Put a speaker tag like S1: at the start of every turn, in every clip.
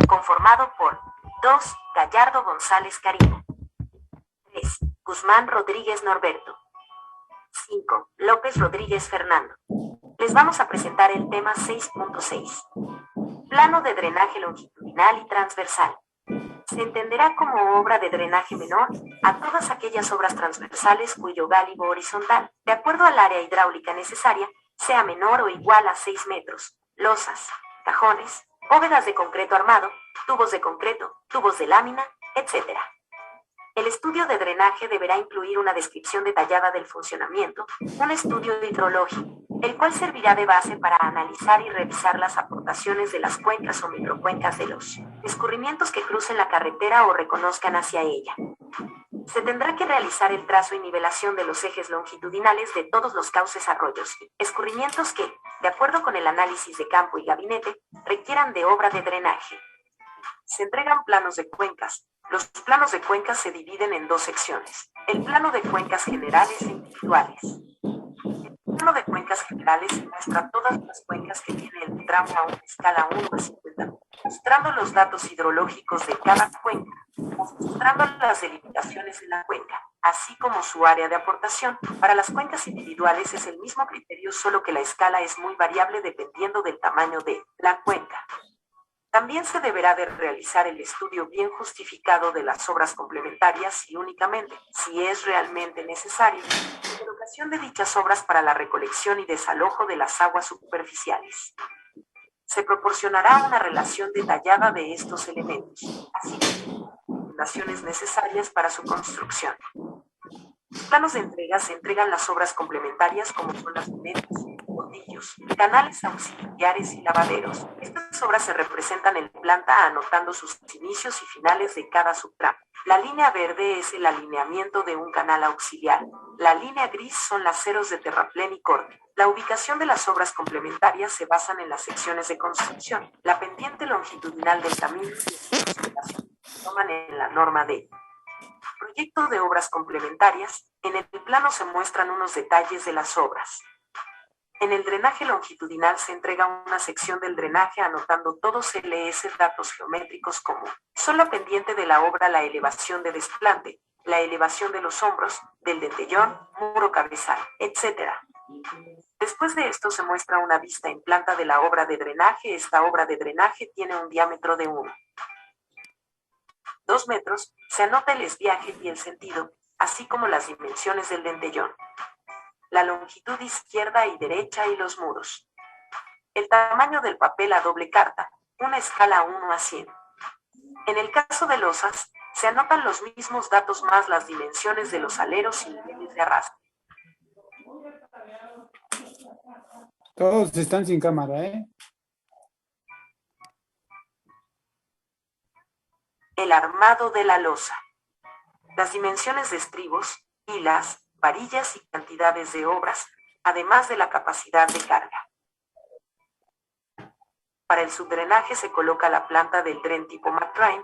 S1: conformado por 2. Gallardo González Karina. 3. Guzmán Rodríguez Norberto. 5. López Rodríguez Fernando. Les vamos a presentar el tema 6.6. Plano de drenaje longitudinal y transversal. Se entenderá como obra de drenaje menor a todas aquellas obras transversales cuyo gálibo horizontal, de acuerdo al área hidráulica necesaria, sea menor o igual a 6 metros. Losas, cajones, bóvedas de concreto armado, tubos de concreto, tubos de lámina, etc. El estudio de drenaje deberá incluir una descripción detallada del funcionamiento, un estudio hidrológico, el cual servirá de base para analizar y revisar las aportaciones de las cuencas o microcuencas de los escurrimientos que crucen la carretera o reconozcan hacia ella. Se tendrá que realizar el trazo y nivelación de los ejes longitudinales de todos los cauces, arroyos y escurrimientos que, de acuerdo con el análisis de campo y gabinete, requieran de obra de drenaje. Se entregan planos de cuencas. Los planos de cuencas se dividen en dos secciones: el plano de cuencas generales e individuales. El plano de cuencas generales muestra todas las cuencas que tiene el tramo a una escala 1 a 50, mostrando los datos hidrológicos de cada cuenca, mostrando las delimitaciones de la cuenca, así como su área de aportación. Para las cuencas individuales es el mismo criterio, solo que la escala es muy variable dependiendo del tamaño de la cuenca. También se deberá de realizar el estudio bien justificado de las obras complementarias y únicamente, si es realmente necesario, la colocación de dichas obras para la recolección y desalojo de las aguas superficiales. Se proporcionará una relación detallada de estos elementos, así como las fundaciones necesarias para su construcción. Los planos de entrega se entregan las obras complementarias como son las cunetas, bordillos, canales auxiliares y lavaderos. Estas obras se representan en planta anotando sus inicios y finales de cada subtramo. La línea verde es el alineamiento de un canal auxiliar. La línea gris son las ceros de terraplén y corte. La ubicación de las obras complementarias se basan en las secciones de construcción. La pendiente longitudinal del camino y las consideraciones se toman en la norma de proyecto de obras complementarias. En el plano se muestran unos detalles de las obras. En el drenaje longitudinal se entrega una sección del drenaje anotando todos los datos geométricos como son la pendiente de la obra, la elevación de desplante, la elevación de los hombros, del dentellón, muro cabezal, etc. Después de esto se muestra una vista en planta de la obra de drenaje. Esta obra de drenaje tiene un diámetro de 2 metros, se anota el esviaje y el sentido, así como las dimensiones del dentellón, la longitud izquierda y derecha y los muros. El tamaño del papel a doble carta, una escala 1 a 100. En el caso de losas, se anotan los mismos datos más las dimensiones de los aleros y niveles de arrastre.
S2: Todos están sin cámara, ¿eh?
S1: El armado de la losa. Las dimensiones de estribos, hilas, varillas y cantidades de obras, además de la capacidad de carga. Para el subdrenaje se coloca la planta del dren tipo McTrain,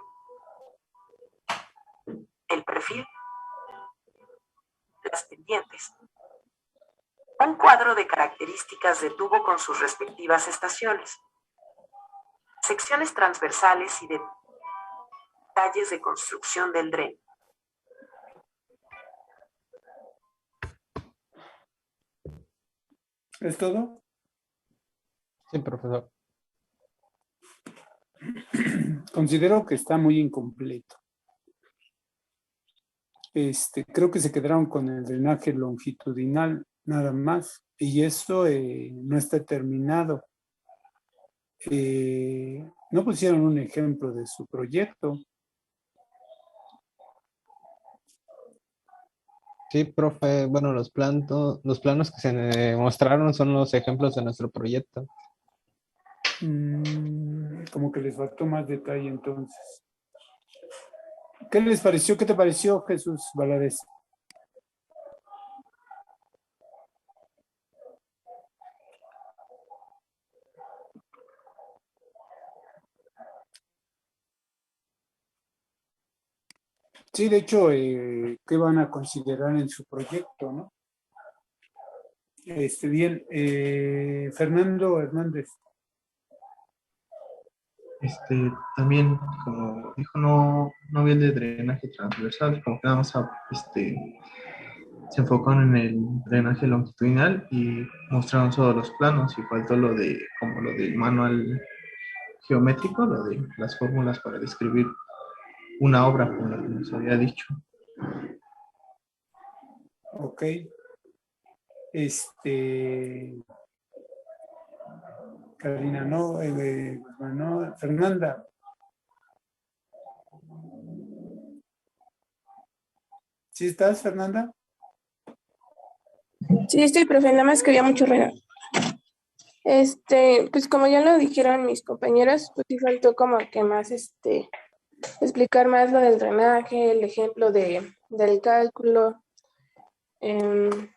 S1: el perfil, las pendientes, un cuadro de características de tubo con sus respectivas estaciones, secciones transversales y detalles de construcción del dren.
S2: ¿Es todo?
S3: Sí, profesor.
S2: Considero que está muy incompleto. Creo que se quedaron con el drenaje longitudinal nada más, y eso no está terminado. No pusieron un ejemplo de su proyecto.
S3: Sí, profe, bueno, los planos que se mostraron son los ejemplos de nuestro proyecto.
S2: Como que les faltó más detalle entonces. ¿Qué les pareció? ¿Qué te pareció, Jesús Valadez? Sí, de hecho, ¿qué van a considerar en su proyecto, no? Bien, Fernando Hernández.
S4: También, como dijo, no vi el de drenaje transversal, como que nada más se enfocaron en el drenaje longitudinal y mostraron solo los planos y faltó como lo del manual geométrico, lo de las fórmulas para describir una obra, como lo que nos había dicho.
S2: Ok. Karina, no, no, Fernanda. ¿Sí estás, Fernanda?
S5: Sí, estoy, profe, nada más que había mucho ruido. Pues como ya lo dijeron mis compañeros, pues sí faltó como que más, explicar más lo del drenaje, el ejemplo del cálculo. em,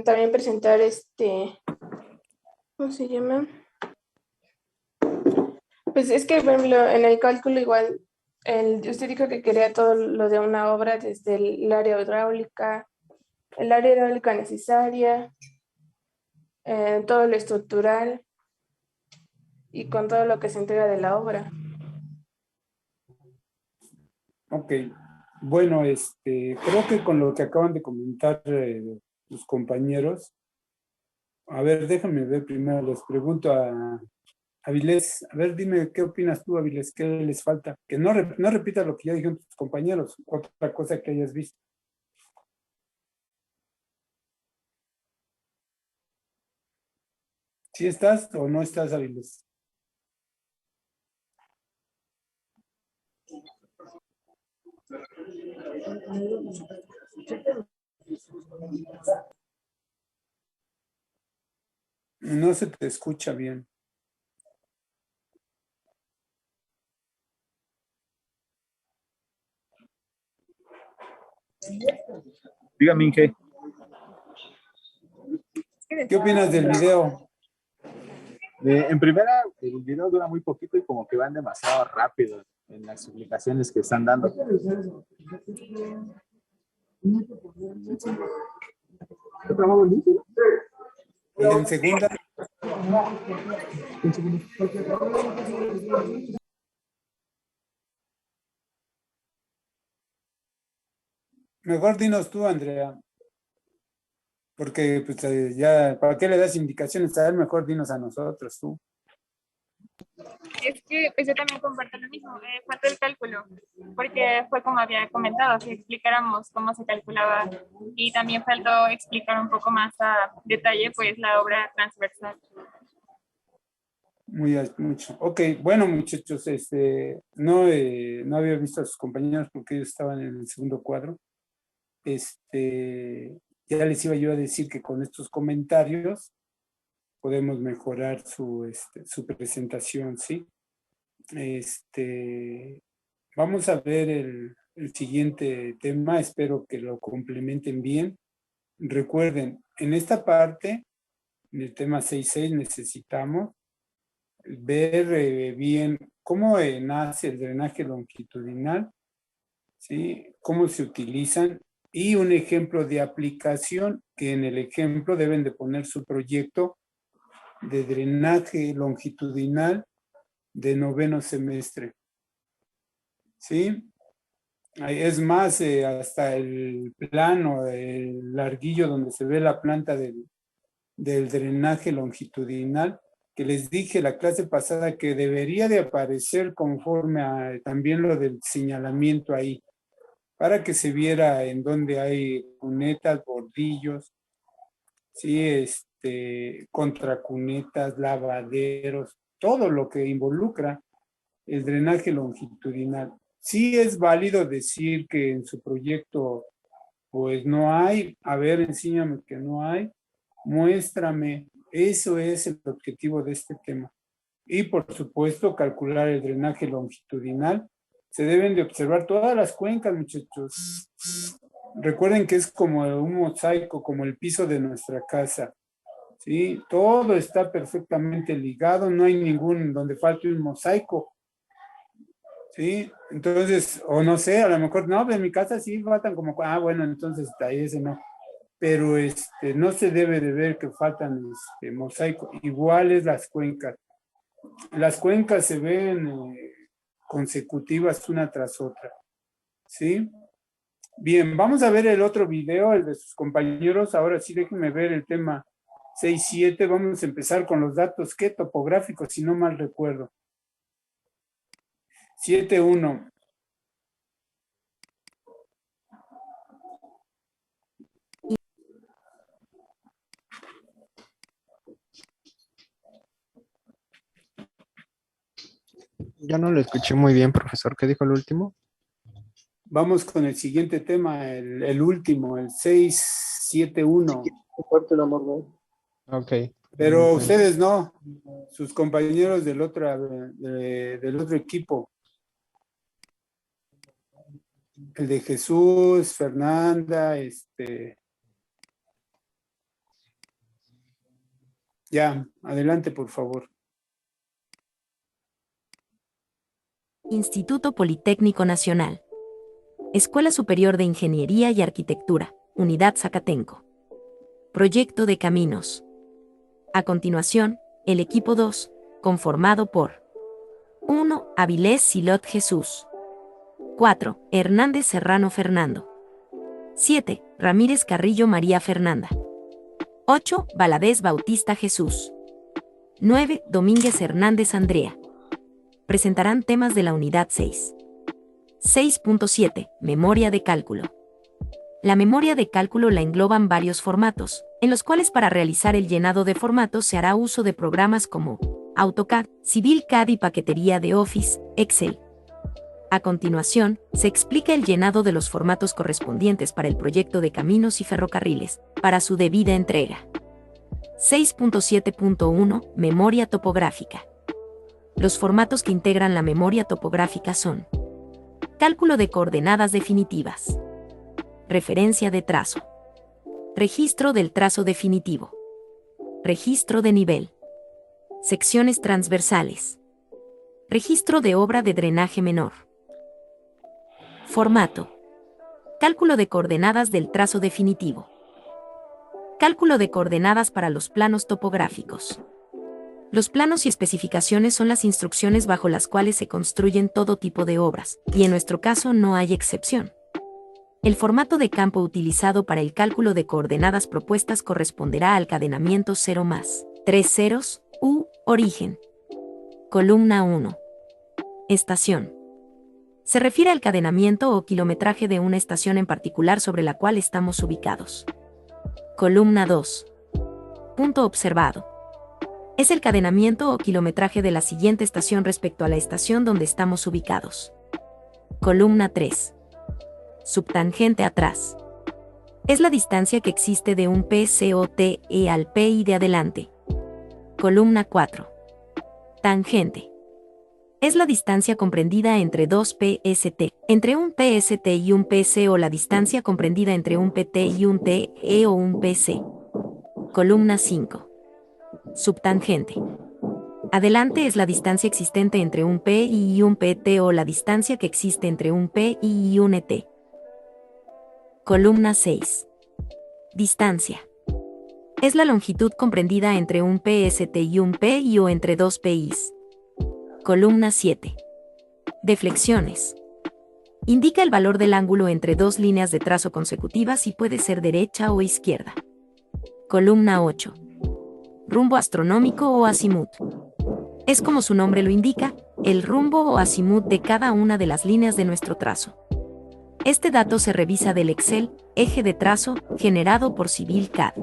S5: También presentar ¿cómo se llama? Pues es que, por ejemplo, en el cálculo igual, usted dijo que quería todo lo de una obra desde el área hidráulica necesaria, todo lo estructural y con todo lo que se entrega de la obra.
S2: Ok. Bueno, creo que con lo que acaban de comentar los compañeros, a ver, déjame ver primero, les pregunto a Avilés, a ver, dime, ¿qué opinas tú, Avilés? ¿Qué les falta? Que no repitas lo que ya dijeron tus compañeros, otra cosa que hayas visto. ¿Sí estás o no estás, Avilés? No se te escucha bien.
S6: Dígame, Inge.
S2: ¿Qué opinas del video?
S6: En primera, el video dura muy poquito y como que van demasiado rápido en las explicaciones que están dando.
S2: ¿Y en segunda? Mejor dinos tú, Andrea. Porque pues ya, ¿para qué le das indicaciones a él? Mejor dinos a nosotros, tú.
S7: Es que pues yo también comparto lo mismo, falta el cálculo, porque fue como había comentado, que explicáramos cómo se calculaba y también faltó explicar un poco más a detalle pues la obra transversal.
S2: Mucho. Ok, bueno, muchachos, no había visto a sus compañeros porque ellos estaban en el segundo cuadro. Ya les iba yo a decir que con estos comentarios podemos mejorar su presentación, ¿sí? Vamos a ver el siguiente tema, espero que lo complementen bien. Recuerden, en esta parte, en el tema 6.6, necesitamos ver bien cómo nace el drenaje longitudinal, ¿sí? Cómo se utilizan y un ejemplo de aplicación que en el ejemplo deben de poner su proyecto de drenaje longitudinal de 9º semestre. ¿Sí? Es más, hasta el plano, el larguillo donde se ve la planta del drenaje longitudinal, que les dije la clase pasada que debería de aparecer conforme a también lo del señalamiento ahí, para que se viera en donde hay cunetas, bordillos, ¿sí? Contracunetas, lavaderos, todo lo que involucra el drenaje longitudinal. Sí es válido decir que en su proyecto pues no hay, a ver, enséñame que no hay, muéstrame, eso es el objetivo de este tema. Y por supuesto calcular el drenaje longitudinal. Se deben de observar todas las cuencas, muchachos. Recuerden que es como un mosaico, como el piso de nuestra casa. ¿Sí? Todo está perfectamente ligado, no hay ningún donde falte un mosaico. ¿Sí? Entonces, o no sé, a lo mejor no, en mi casa sí faltan como, bueno, entonces ahí ese no. pero no se debe de ver que faltan mosaico. Igual es las cuencas. Las cuencas se ven consecutivas una tras otra, ¿sí? Bien, vamos a ver el otro video, el de sus compañeros. Ahora sí, déjenme ver el tema 6.7. Vamos a empezar con los datos topográficos, si no mal recuerdo. 7.1.
S3: Yo no lo escuché muy bien, profesor. ¿Qué dijo el último?
S2: Vamos con el siguiente tema, el último, el 6.7.1.
S3: Ok.
S2: Pero ustedes no, sus compañeros del otro equipo. El de Jesús, Fernanda, Ya, adelante, por favor.
S1: Instituto Politécnico Nacional. Escuela Superior de Ingeniería y Arquitectura, Unidad Zacatenco. Proyecto de caminos. A continuación, el equipo 2, conformado por 1. Avilés Silot Jesús. 4. Hernández Serrano Fernando. 7. Ramírez Carrillo María Fernanda. 8. Valadez Bautista Jesús. 9. Domínguez Hernández Andrea. Presentarán temas de la unidad 6. 6.7. Memoria de cálculo. La memoria de cálculo la engloban varios formatos, en los cuales para realizar el llenado de formatos se hará uso de programas como AutoCAD, CivilCAD y paquetería de Office, Excel. A continuación, se explica el llenado de los formatos correspondientes para el proyecto de caminos y ferrocarriles, para su debida entrega. 6.7.1. Memoria topográfica. Los formatos que integran la memoria topográfica son: cálculo de coordenadas definitivas, referencia de trazo, registro del trazo definitivo, registro de nivel, secciones transversales, registro de obra de drenaje menor. Formato: cálculo de coordenadas del trazo definitivo, cálculo de coordenadas para los planos topográficos. Los planos y especificaciones son las instrucciones bajo las cuales se construyen todo tipo de obras, y en nuestro caso no hay excepción. El formato de campo utilizado para el cálculo de coordenadas propuestas corresponderá al cadenamiento 0 más 3 ceros, u, origen. Columna 1. Estación. Se refiere al cadenamiento o kilometraje de una estación en particular sobre la cual estamos ubicados. Columna 2. Punto observado. Es el cadenamiento o kilometraje de la siguiente estación respecto a la estación donde estamos ubicados. Columna 3. Subtangente atrás. Es la distancia que existe de un PCOTE al PI de adelante. Columna 4. Tangente. Es la distancia comprendida entre dos PST. Entre un PST y un PC, o la distancia comprendida entre un PT y un TE o un PC. Columna 5. Subtangente. Adelante es la distancia existente entre un PI y un PT, o la distancia que existe entre un PI y un ET. Columna 6. Distancia. Es la longitud comprendida entre un PST y un PI o entre dos PIs. Columna 7. Deflexiones. Indica el valor del ángulo entre dos líneas de trazo consecutivas y puede ser derecha o izquierda. Columna 8. Rumbo astronómico o azimut. Es como su nombre lo indica, el rumbo o azimut de cada una de las líneas de nuestro trazo. Este dato se revisa del Excel, eje de trazo, generado por CivilCAD.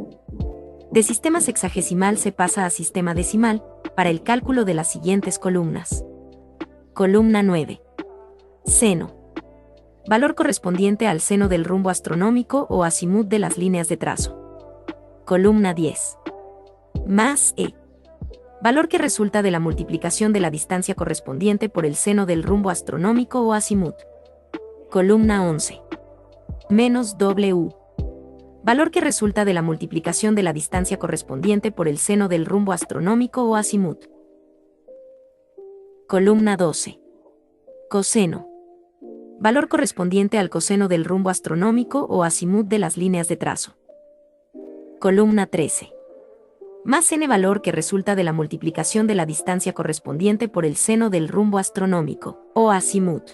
S1: De sistema sexagesimal se pasa a sistema decimal, para el cálculo de las siguientes columnas. Columna 9. Seno. Valor correspondiente al seno del rumbo astronómico o azimut de las líneas de trazo. Columna 10. Más E. Valor que resulta de la multiplicación de la distancia correspondiente por el seno del rumbo astronómico o azimut. Columna 11. Menos W. Valor que resulta de la multiplicación de la distancia correspondiente por el seno del rumbo astronómico o azimut. Columna 12. Coseno. Valor correspondiente al coseno del rumbo astronómico o azimut de las líneas de trazo. Columna 13. Más n valor que resulta de la multiplicación de la distancia correspondiente por el seno del rumbo astronómico, o azimut.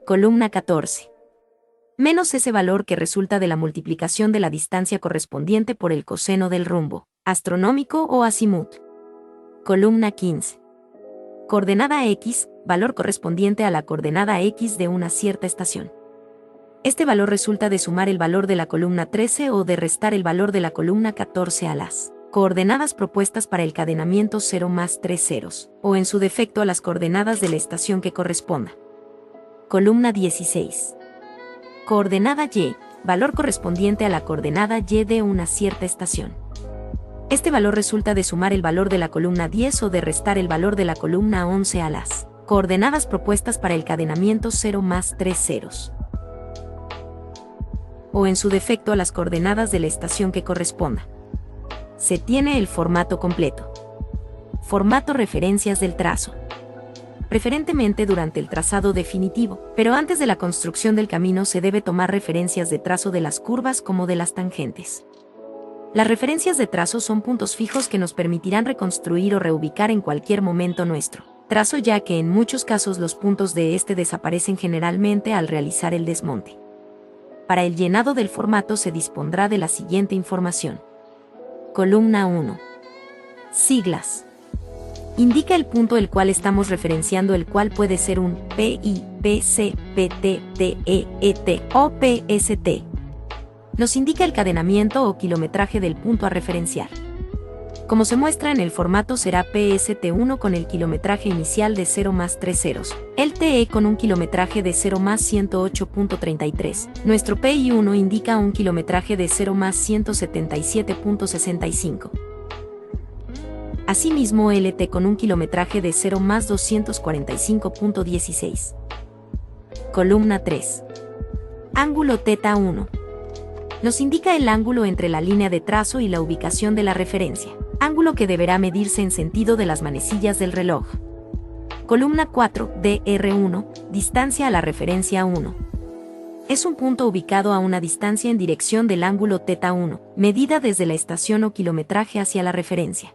S1: Columna 14. Menos ese valor que resulta de la multiplicación de la distancia correspondiente por el coseno del rumbo, astronómico o azimut. Columna 15. Coordenada x, valor correspondiente a la coordenada x de una cierta estación. Este valor resulta de sumar el valor de la columna 13 o de restar el valor de la columna 14 a las coordenadas propuestas para el cadenamiento 0 más 3 ceros, o en su defecto a las coordenadas de la estación que corresponda. Columna 16. Coordenada y, valor correspondiente a la coordenada y de una cierta estación. Este valor resulta de sumar el valor de la columna 10 o de restar el valor de la columna 11 a las coordenadas propuestas para el cadenamiento 0 más 3 ceros, o en su defecto a las coordenadas de la estación que corresponda. Se tiene el formato completo. Formato referencias del trazo. Preferentemente durante el trazado definitivo, pero antes de la construcción del camino se debe tomar referencias de trazo de las curvas como de las tangentes. Las referencias de trazo son puntos fijos que nos permitirán reconstruir o reubicar en cualquier momento nuestro trazo, ya que en muchos casos los puntos de este desaparecen generalmente al realizar el desmonte. Para el llenado del formato se dispondrá de la siguiente información. Columna 1. Siglas. Indica el punto el cual estamos referenciando, el cual puede ser un PI, PC, PT, TE, ET o PST. Nos indica el cadenamiento o kilometraje del punto a referenciar. Como se muestra en el formato, será PST1 con el kilometraje inicial de 0 más 3 ceros, el TE con un kilometraje de 0 más 108.33. Nuestro PI1 indica un kilometraje de 0 más 177.65. Asimismo, LT con un kilometraje de 0 más 245.16. Columna 3. Ángulo θ1. Nos indica el ángulo entre la línea de trazo y la ubicación de la referencia, ángulo que deberá medirse en sentido de las manecillas del reloj. Columna 4, DR1, distancia a la referencia 1. Es un punto ubicado a una distancia en dirección del ángulo θ1, medida desde la estación o kilometraje hacia la referencia.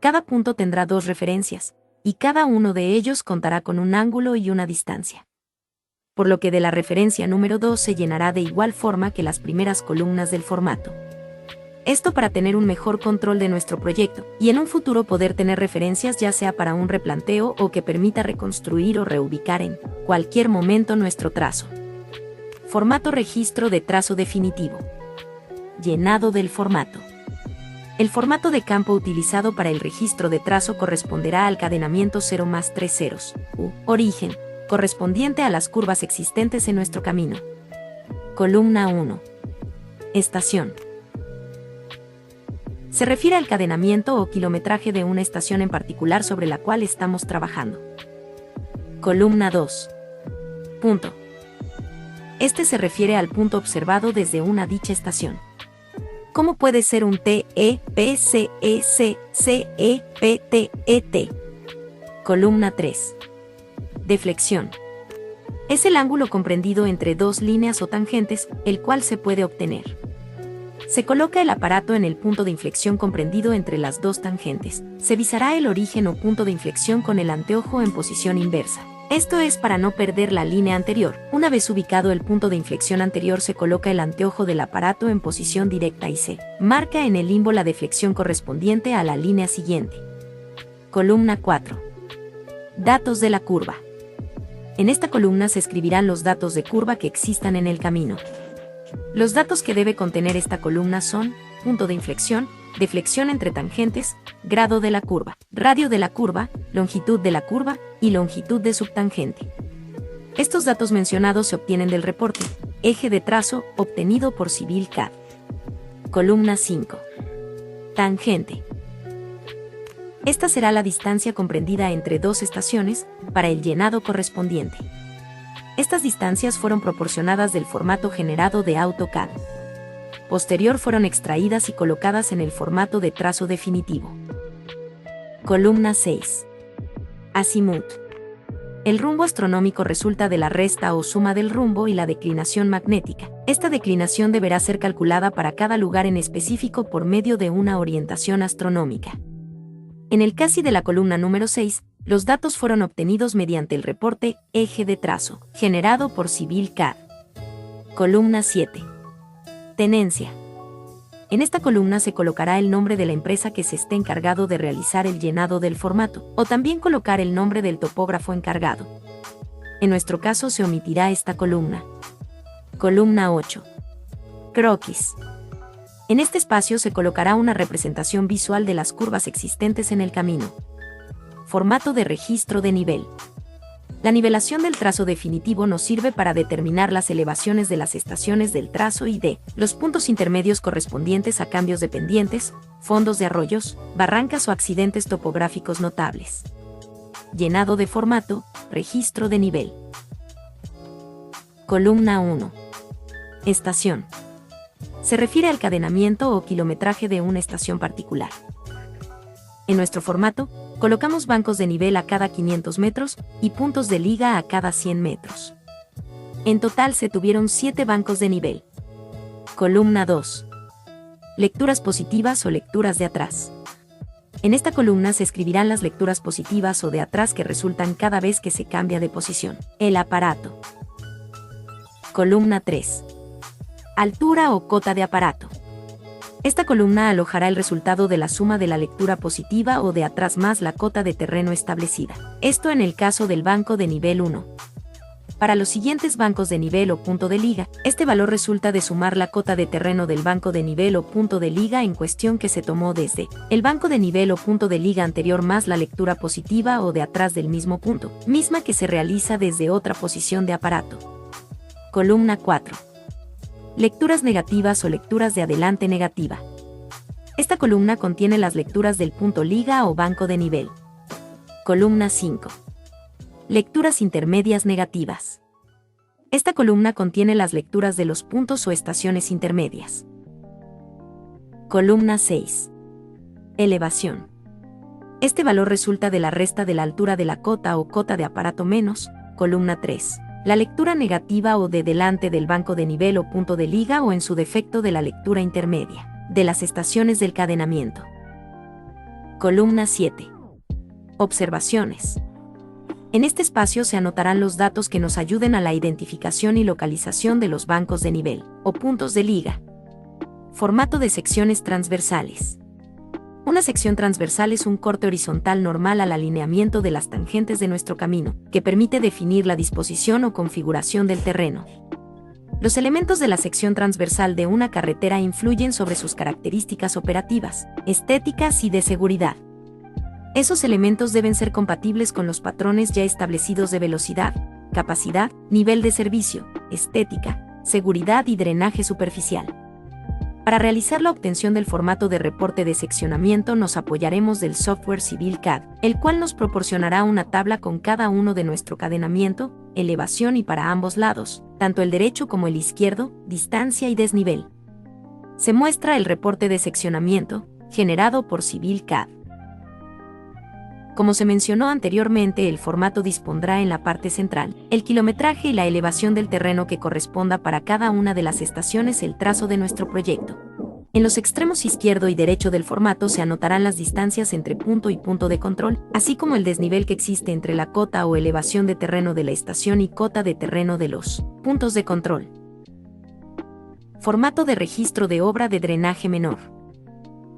S1: Cada punto tendrá dos referencias, y cada uno de ellos contará con un ángulo y una distancia. Por lo que de la referencia número 2 se llenará de igual forma que las primeras columnas del formato. Esto para tener un mejor control de nuestro proyecto, y en un futuro poder tener referencias ya sea para un replanteo o que permita reconstruir o reubicar en cualquier momento nuestro trazo. Formato registro de trazo definitivo. Llenado del formato. El formato de campo utilizado para el registro de trazo corresponderá al cadenamiento 0 más 3 ceros, u origen, correspondiente a las curvas existentes en nuestro camino. Columna 1. Estación. Se refiere al cadenamiento o kilometraje de una estación en particular sobre la cual estamos trabajando. Columna 2. Punto. Este se refiere al punto observado desde una dicha estación. ¿Cómo puede ser un TE, PC, EC, CE, PT, ET? Columna 3. Deflexión. Es el ángulo comprendido entre dos líneas o tangentes, el cual se puede obtener. Se coloca el aparato en el punto de inflexión comprendido entre las dos tangentes. Se visará el origen o punto de inflexión con el anteojo en posición inversa. Esto es para no perder la línea anterior. Una vez ubicado el punto de inflexión anterior, se coloca el anteojo del aparato en posición directa y se marca en el limbo la deflexión correspondiente a la línea siguiente. Columna 4. Datos de la curva. En esta columna se escribirán los datos de curva que existan en el camino. Los datos que debe contener esta columna son punto de inflexión, deflexión entre tangentes, grado de la curva, radio de la curva, longitud de la curva y longitud de subtangente. Estos datos mencionados se obtienen del reporte, eje de trazo, obtenido por CivilCAD. Columna 5. Tangente. Esta será la distancia comprendida entre dos estaciones para el llenado correspondiente. Estas distancias fueron proporcionadas del formato generado de AutoCAD. Posterior fueron extraídas y colocadas en el formato de trazo definitivo. Columna 6. Azimut. El rumbo astronómico resulta de la resta o suma del rumbo y la declinación magnética. Esta declinación deberá ser calculada para cada lugar en específico por medio de una orientación astronómica. En el CASI de la columna número 6, los datos fueron obtenidos mediante el reporte Eje de trazo, generado por CivilCAD. Columna 7. Tenencia. En esta columna se colocará el nombre de la empresa que se esté encargado de realizar el llenado del formato, o también colocar el nombre del topógrafo encargado. En nuestro caso se omitirá esta columna. Columna 8. Croquis. En este espacio se colocará una representación visual de las curvas existentes en el camino. Formato de registro de nivel. La nivelación del trazo definitivo nos sirve para determinar las elevaciones de las estaciones del trazo y de los puntos intermedios correspondientes a cambios de pendientes, fondos de arroyos, barrancas o accidentes topográficos notables. Llenado de formato, registro de nivel. Columna 1. Estación. Se refiere al cadenamiento o kilometraje de una estación particular. En nuestro formato, colocamos bancos de nivel a cada 500 metros y puntos de liga a cada 100 metros. En total se tuvieron 7 bancos de nivel. Columna 2. Lecturas positivas o lecturas de atrás. En esta columna se escribirán las lecturas positivas o de atrás que resultan cada vez que se cambia de posición el aparato. Columna 3. Altura o cota de aparato. Esta columna alojará el resultado de la suma de la lectura positiva o de atrás más la cota de terreno establecida. Esto en el caso del banco de nivel 1. Para los siguientes bancos de nivel o punto de liga, este valor resulta de sumar la cota de terreno del banco de nivel o punto de liga en cuestión que se tomó desde el banco de nivel o punto de liga anterior más la lectura positiva o de atrás del mismo punto, misma que se realiza desde otra posición de aparato. Columna 4. Lecturas negativas o lecturas de adelante negativa. Esta columna contiene las lecturas del punto liga o banco de nivel. Columna 5. Lecturas intermedias negativas. Esta columna contiene las lecturas de los puntos o estaciones intermedias. Columna 6. Elevación. Este valor resulta de la resta de la altura de la cota o cota de aparato menos, columna 3. La lectura negativa o de delante del banco de nivel o punto de liga o en su defecto de la lectura intermedia, de las estaciones del cadenamiento. Columna 7. Observaciones. En este espacio se anotarán los datos que nos ayuden a la identificación y localización de los bancos de nivel, o puntos de liga. Formato de secciones transversales. Una sección transversal es un corte horizontal normal al alineamiento de las tangentes de nuestro camino, que permite definir la disposición o configuración del terreno. Los elementos de la sección transversal de una carretera influyen sobre sus características operativas, estéticas y de seguridad. Esos elementos deben ser compatibles con los patrones ya establecidos de velocidad, capacidad, nivel de servicio, estética, seguridad y drenaje superficial. Para realizar la obtención del formato de reporte de seccionamiento nos apoyaremos del software CivilCAD, el cual nos proporcionará una tabla con cada uno de nuestro cadenamiento, elevación y para ambos lados, tanto el derecho como el izquierdo, distancia y desnivel. Se muestra el reporte de seccionamiento, generado por CivilCAD. Como se mencionó anteriormente, el formato dispondrá en la parte central el kilometraje y la elevación del terreno que corresponda para cada una de las estaciones el trazo de nuestro proyecto. En los extremos izquierdo y derecho del formato se anotarán las distancias entre punto y punto de control, así como el desnivel que existe entre la cota o elevación de terreno de la estación y cota de terreno de los puntos de control. Formato de registro de obra de drenaje menor.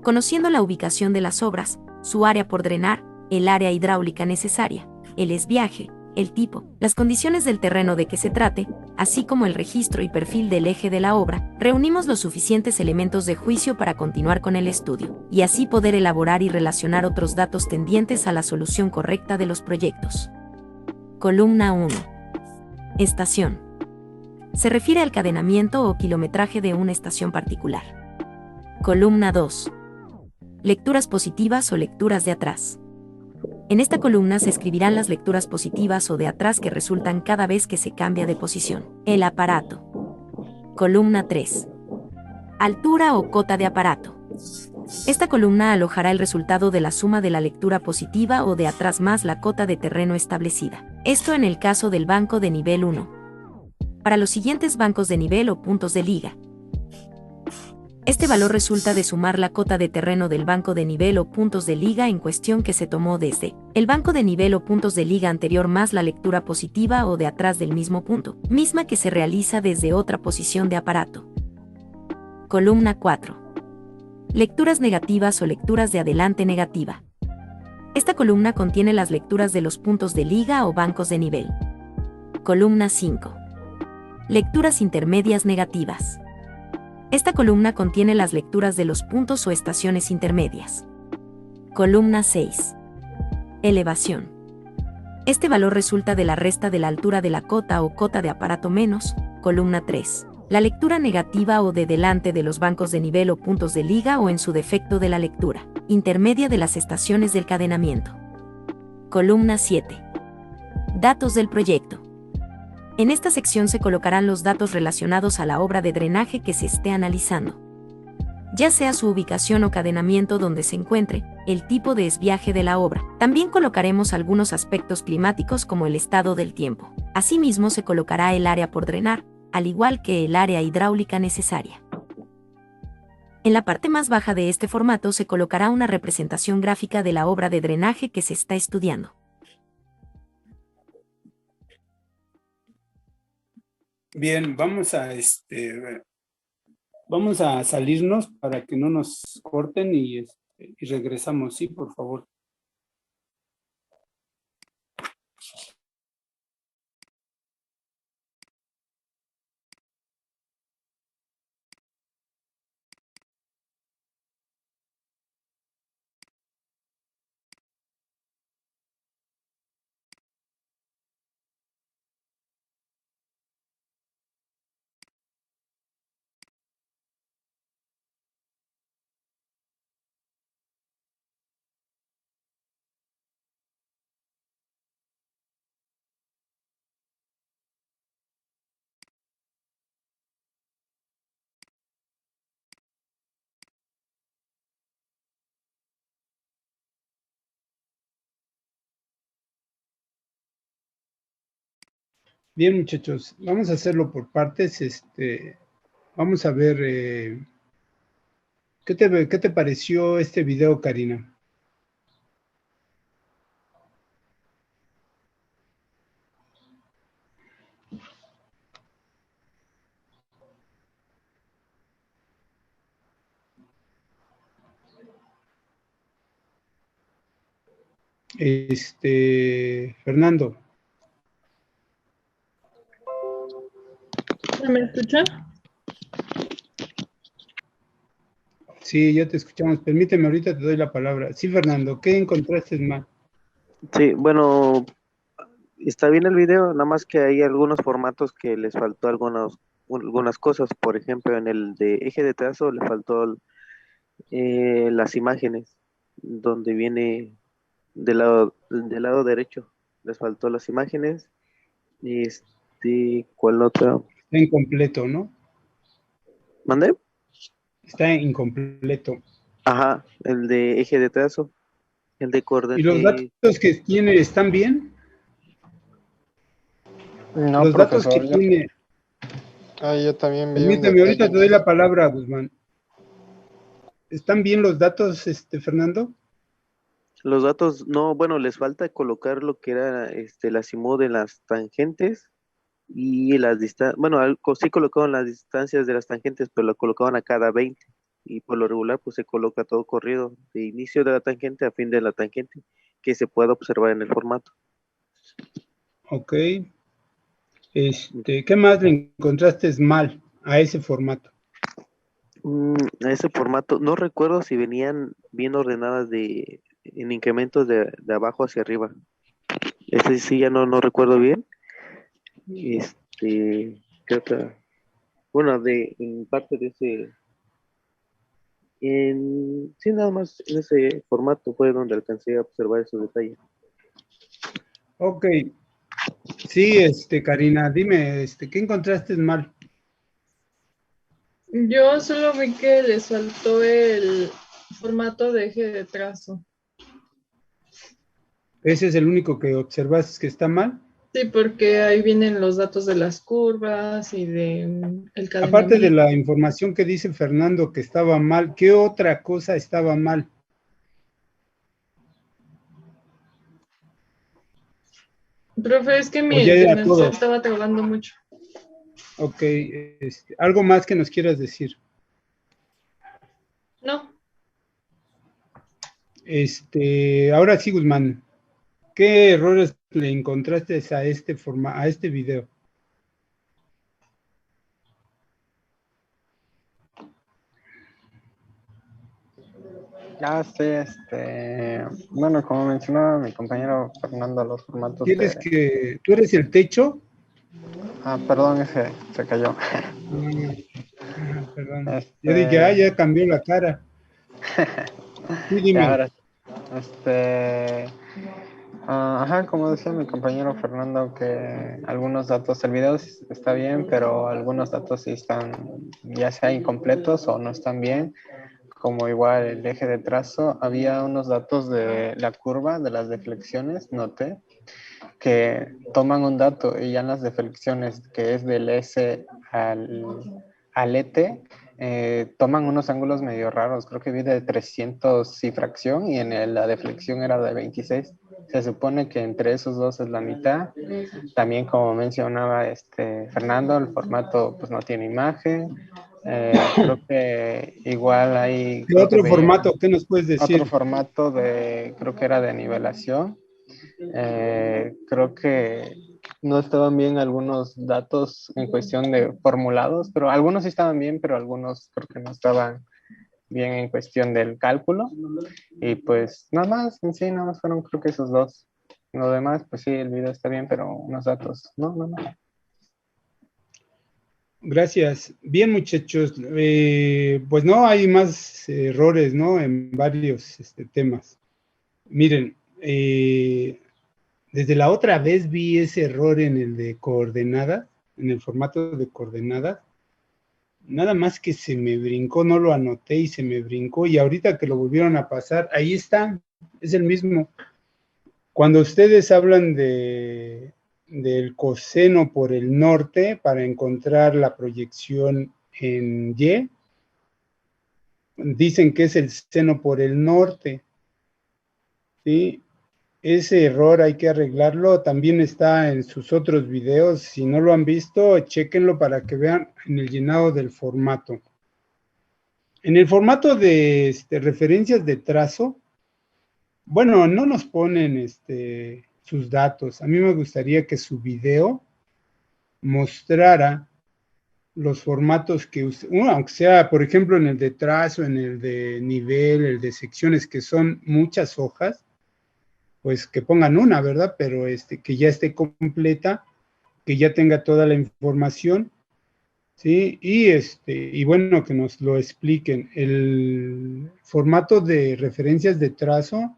S1: Conociendo la ubicación de las obras, su área por drenar, el área hidráulica necesaria, el esbiaje, el tipo, las condiciones del terreno de que se trate, así como el registro y perfil del eje de la obra, reunimos los suficientes elementos de juicio para continuar con el estudio, y así poder elaborar y relacionar otros datos tendientes a la solución correcta de los proyectos. Columna 1. Estación. Se refiere al cadenamiento o kilometraje de una estación particular. Columna 2. Lecturas positivas o lecturas de atrás. En esta columna se escribirán las lecturas positivas o de atrás que resultan cada vez que se cambia de posición el aparato. Columna 3. Altura o cota de aparato. Esta columna alojará el resultado de la suma de la lectura positiva o de atrás más la cota de terreno establecida. Esto en el caso del banco de nivel 1. Para los siguientes bancos de nivel o puntos de liga, este valor resulta de sumar la cota de terreno del banco de nivel o puntos de liga en cuestión que se tomó desde el banco de nivel o puntos de liga anterior más la lectura positiva o de atrás del mismo punto, misma que se realiza desde otra posición de aparato. Columna 4. Lecturas negativas o lecturas de adelante negativa. Esta columna contiene las lecturas de los puntos de liga o bancos de nivel. Columna 5. Lecturas intermedias negativas. Esta columna contiene las lecturas de los puntos o estaciones intermedias. Columna 6. Elevación. Este valor resulta de la resta de la altura de la cota o cota de aparato menos. Columna 3. La lectura negativa o de delante de los bancos de nivel o puntos de liga o en su defecto de la lectura intermedia de las estaciones del cadenamiento. Columna 7. Datos del proyecto. En esta sección se colocarán los datos relacionados a la obra de drenaje que se esté analizando, ya sea su ubicación o cadenamiento donde se encuentre, el tipo de esviaje de la obra. También colocaremos algunos aspectos climáticos como el estado del tiempo. Asimismo se colocará el área por drenar, al igual que el área hidráulica necesaria. En la parte más baja de este formato se colocará una representación gráfica de la obra de drenaje que se está estudiando.
S2: Bien, vamos a salirnos para que no nos corten y regresamos. Sí, por favor. Bien, muchachos, vamos a hacerlo por partes. Vamos a ver, ¿qué te pareció este video, Karina? Fernando.
S5: ¿Me escuchan?
S2: Sí, ya te escuchamos. Permíteme, ahorita te doy la palabra. Sí, Fernando, ¿qué encontraste mal?
S8: Sí, bueno, está bien el video, nada más que hay algunos formatos que les faltó algunas cosas. Por ejemplo, en el de eje de trazo le faltó las imágenes, donde viene del lado derecho, les faltó las imágenes. ¿Cuál otra?
S2: Está incompleto, ¿no?
S8: ¿Mandé?
S2: Está incompleto.
S8: Ajá, el de eje de trazo, el de
S2: ¿Y los datos que tiene están bien?
S3: No,
S2: los datos
S3: profesor,
S2: que tiene...
S3: yo también vi un
S2: Permíteme, ahorita te
S3: detalle.
S2: doy la palabra, Guzmán. ¿Están bien los datos, Fernando?
S8: Los datos, no, bueno, les falta colocar lo que era la azimut de las tangentes y las distancias. Bueno, sí colocaban las distancias de las tangentes, pero lo colocaban a cada 20. Y por lo regular, pues se coloca todo corrido, de inicio de la tangente a fin de la tangente, que se pueda observar en el formato.
S2: Ok. ¿Qué más le encontraste mal a ese formato?
S8: A ese formato, no recuerdo si venían bien ordenadas en incrementos de abajo hacia arriba. Ese sí ya no recuerdo bien. ¿Qué otra? Bueno, en parte de ese, sí, nada más en ese formato fue donde alcancé a observar esos detalles.
S2: Ok. Sí, Karina, dime, ¿qué encontraste mal?
S9: Yo solo vi que les faltó el formato de eje de trazo.
S2: ¿Ese es el único que observaste que está mal?
S9: Sí, porque ahí vienen los datos de las curvas y de el
S2: Aparte de
S9: cadenamiento.
S2: la información que dice Fernando que estaba mal, ¿qué otra cosa estaba mal?
S9: Profe, es que
S2: ¿O
S9: mi
S2: ya era
S9: internet se
S2: todo?
S9: estaba trabando mucho.
S2: Ok, algo más que nos quieras decir.
S9: No,
S2: Ahora sí, Guzmán, ¿qué errores le encontraste a este video?
S3: Ya sé, bueno, como mencionaba mi compañero Fernando, los formatos
S2: ¿Quieres
S3: de...
S2: que tú eres el techo?
S3: Ah, perdón, ese se cayó.
S2: Perdón. Yo dije,
S3: Este,
S2: ya cambió la cara. Sí,
S3: y
S2: dime.
S3: ahora, ajá, como decía mi compañero Fernando, que algunos datos, el video está bien, pero algunos datos sí están ya sea incompletos o no están bien, como igual el eje de trazo. Había unos datos de la curva, de las deflexiones, noté, que toman un dato y ya en las deflexiones, que es del S al ET, toman unos ángulos medio raros. Creo que vi de 300 y fracción y la deflexión era de 26. Se supone que entre esos dos es la mitad. También, como mencionaba Fernando, el formato pues no tiene imagen. Creo que igual hay,
S2: ¿Qué
S3: creo que
S2: otro
S3: veía
S2: formato? ¿Qué nos puedes
S3: otro
S2: decir?
S3: formato creo que era de nivelación. Creo que no estaban bien algunos datos en cuestión de formulados, pero algunos sí estaban bien, pero algunos creo que no estaban bien en cuestión del cálculo. Y pues nada más, en sí, nada más fueron creo que esos dos. Lo demás, pues sí, el video está bien, pero unos datos, no.
S2: Gracias. Bien, muchachos. Pues no, hay más errores, ¿no? En varios temas. Miren, desde la otra vez vi ese error en el de coordenadas, en el formato de coordenadas. Nada más que se me brincó, no lo anoté y se me brincó. Y ahorita que lo volvieron a pasar, ahí está, es el mismo. Cuando ustedes hablan del coseno por el norte para encontrar la proyección en Y, dicen que es el seno por el norte, ¿sí? Ese error hay que arreglarlo, también está en sus otros videos, si no lo han visto, chéquenlo para que vean en el llenado del formato. En el formato de referencias de trazo, bueno, no nos ponen sus datos. A mí me gustaría que su video mostrara los formatos que usted, aunque sea, por ejemplo, en el de trazo, en el de nivel, el de secciones, que son muchas hojas, pues que pongan una, ¿verdad? Pero que ya esté completa, que ya tenga toda la información, ¿sí? Y bueno, que nos lo expliquen. El formato de referencias de trazo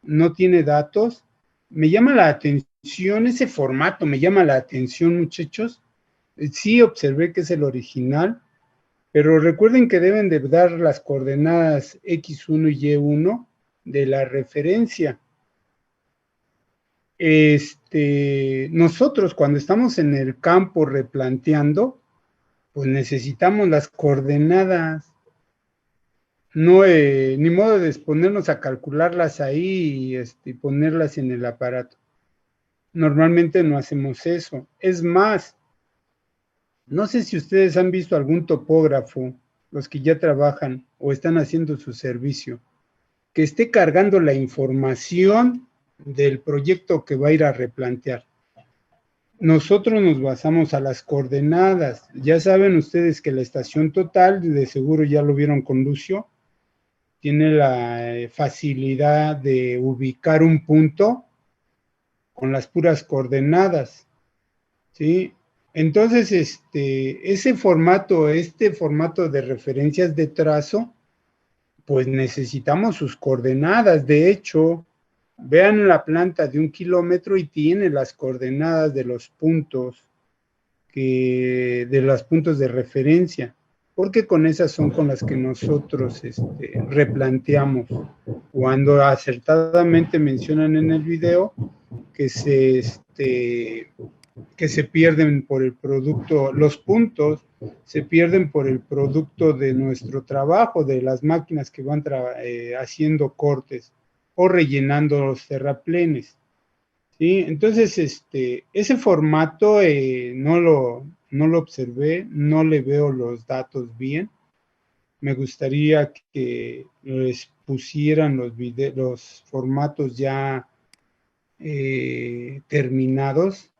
S2: no tiene datos. Me llama la atención ese formato, me llama la atención, muchachos. Sí observé que es el original, pero recuerden que deben de dar las coordenadas X1 y Y1 de la referencia. Nosotros cuando estamos en el campo replanteando, pues necesitamos las coordenadas. No, ni modo de ponernos a calcularlas ahí y ponerlas en el aparato. Normalmente no hacemos eso. Es más, no sé si ustedes han visto algún topógrafo, los que ya trabajan o están haciendo su servicio, que esté cargando la información del proyecto que va a ir a replantear. Nosotros nos basamos a las coordenadas. Ya saben ustedes que la estación total, de seguro ya lo vieron con Lucio, tiene la facilidad de ubicar un punto con las puras coordenadas, ¿sí? Entonces, ese formato, formato de referencias de trazo, pues necesitamos sus coordenadas. De hecho, vean la planta de 1 kilómetro y tiene las coordenadas de los puntos, de los puntos de referencia, porque con esas son con las que nosotros replanteamos. Cuando acertadamente mencionan en el video que que se pierden por el producto, los puntos se pierden por el producto de nuestro trabajo, de las máquinas que van haciendo cortes o rellenando los terraplenes. ¿Sí? Entonces, ese formato no lo observé, no le veo los datos bien. Me gustaría que les pusieran los formatos ya terminados,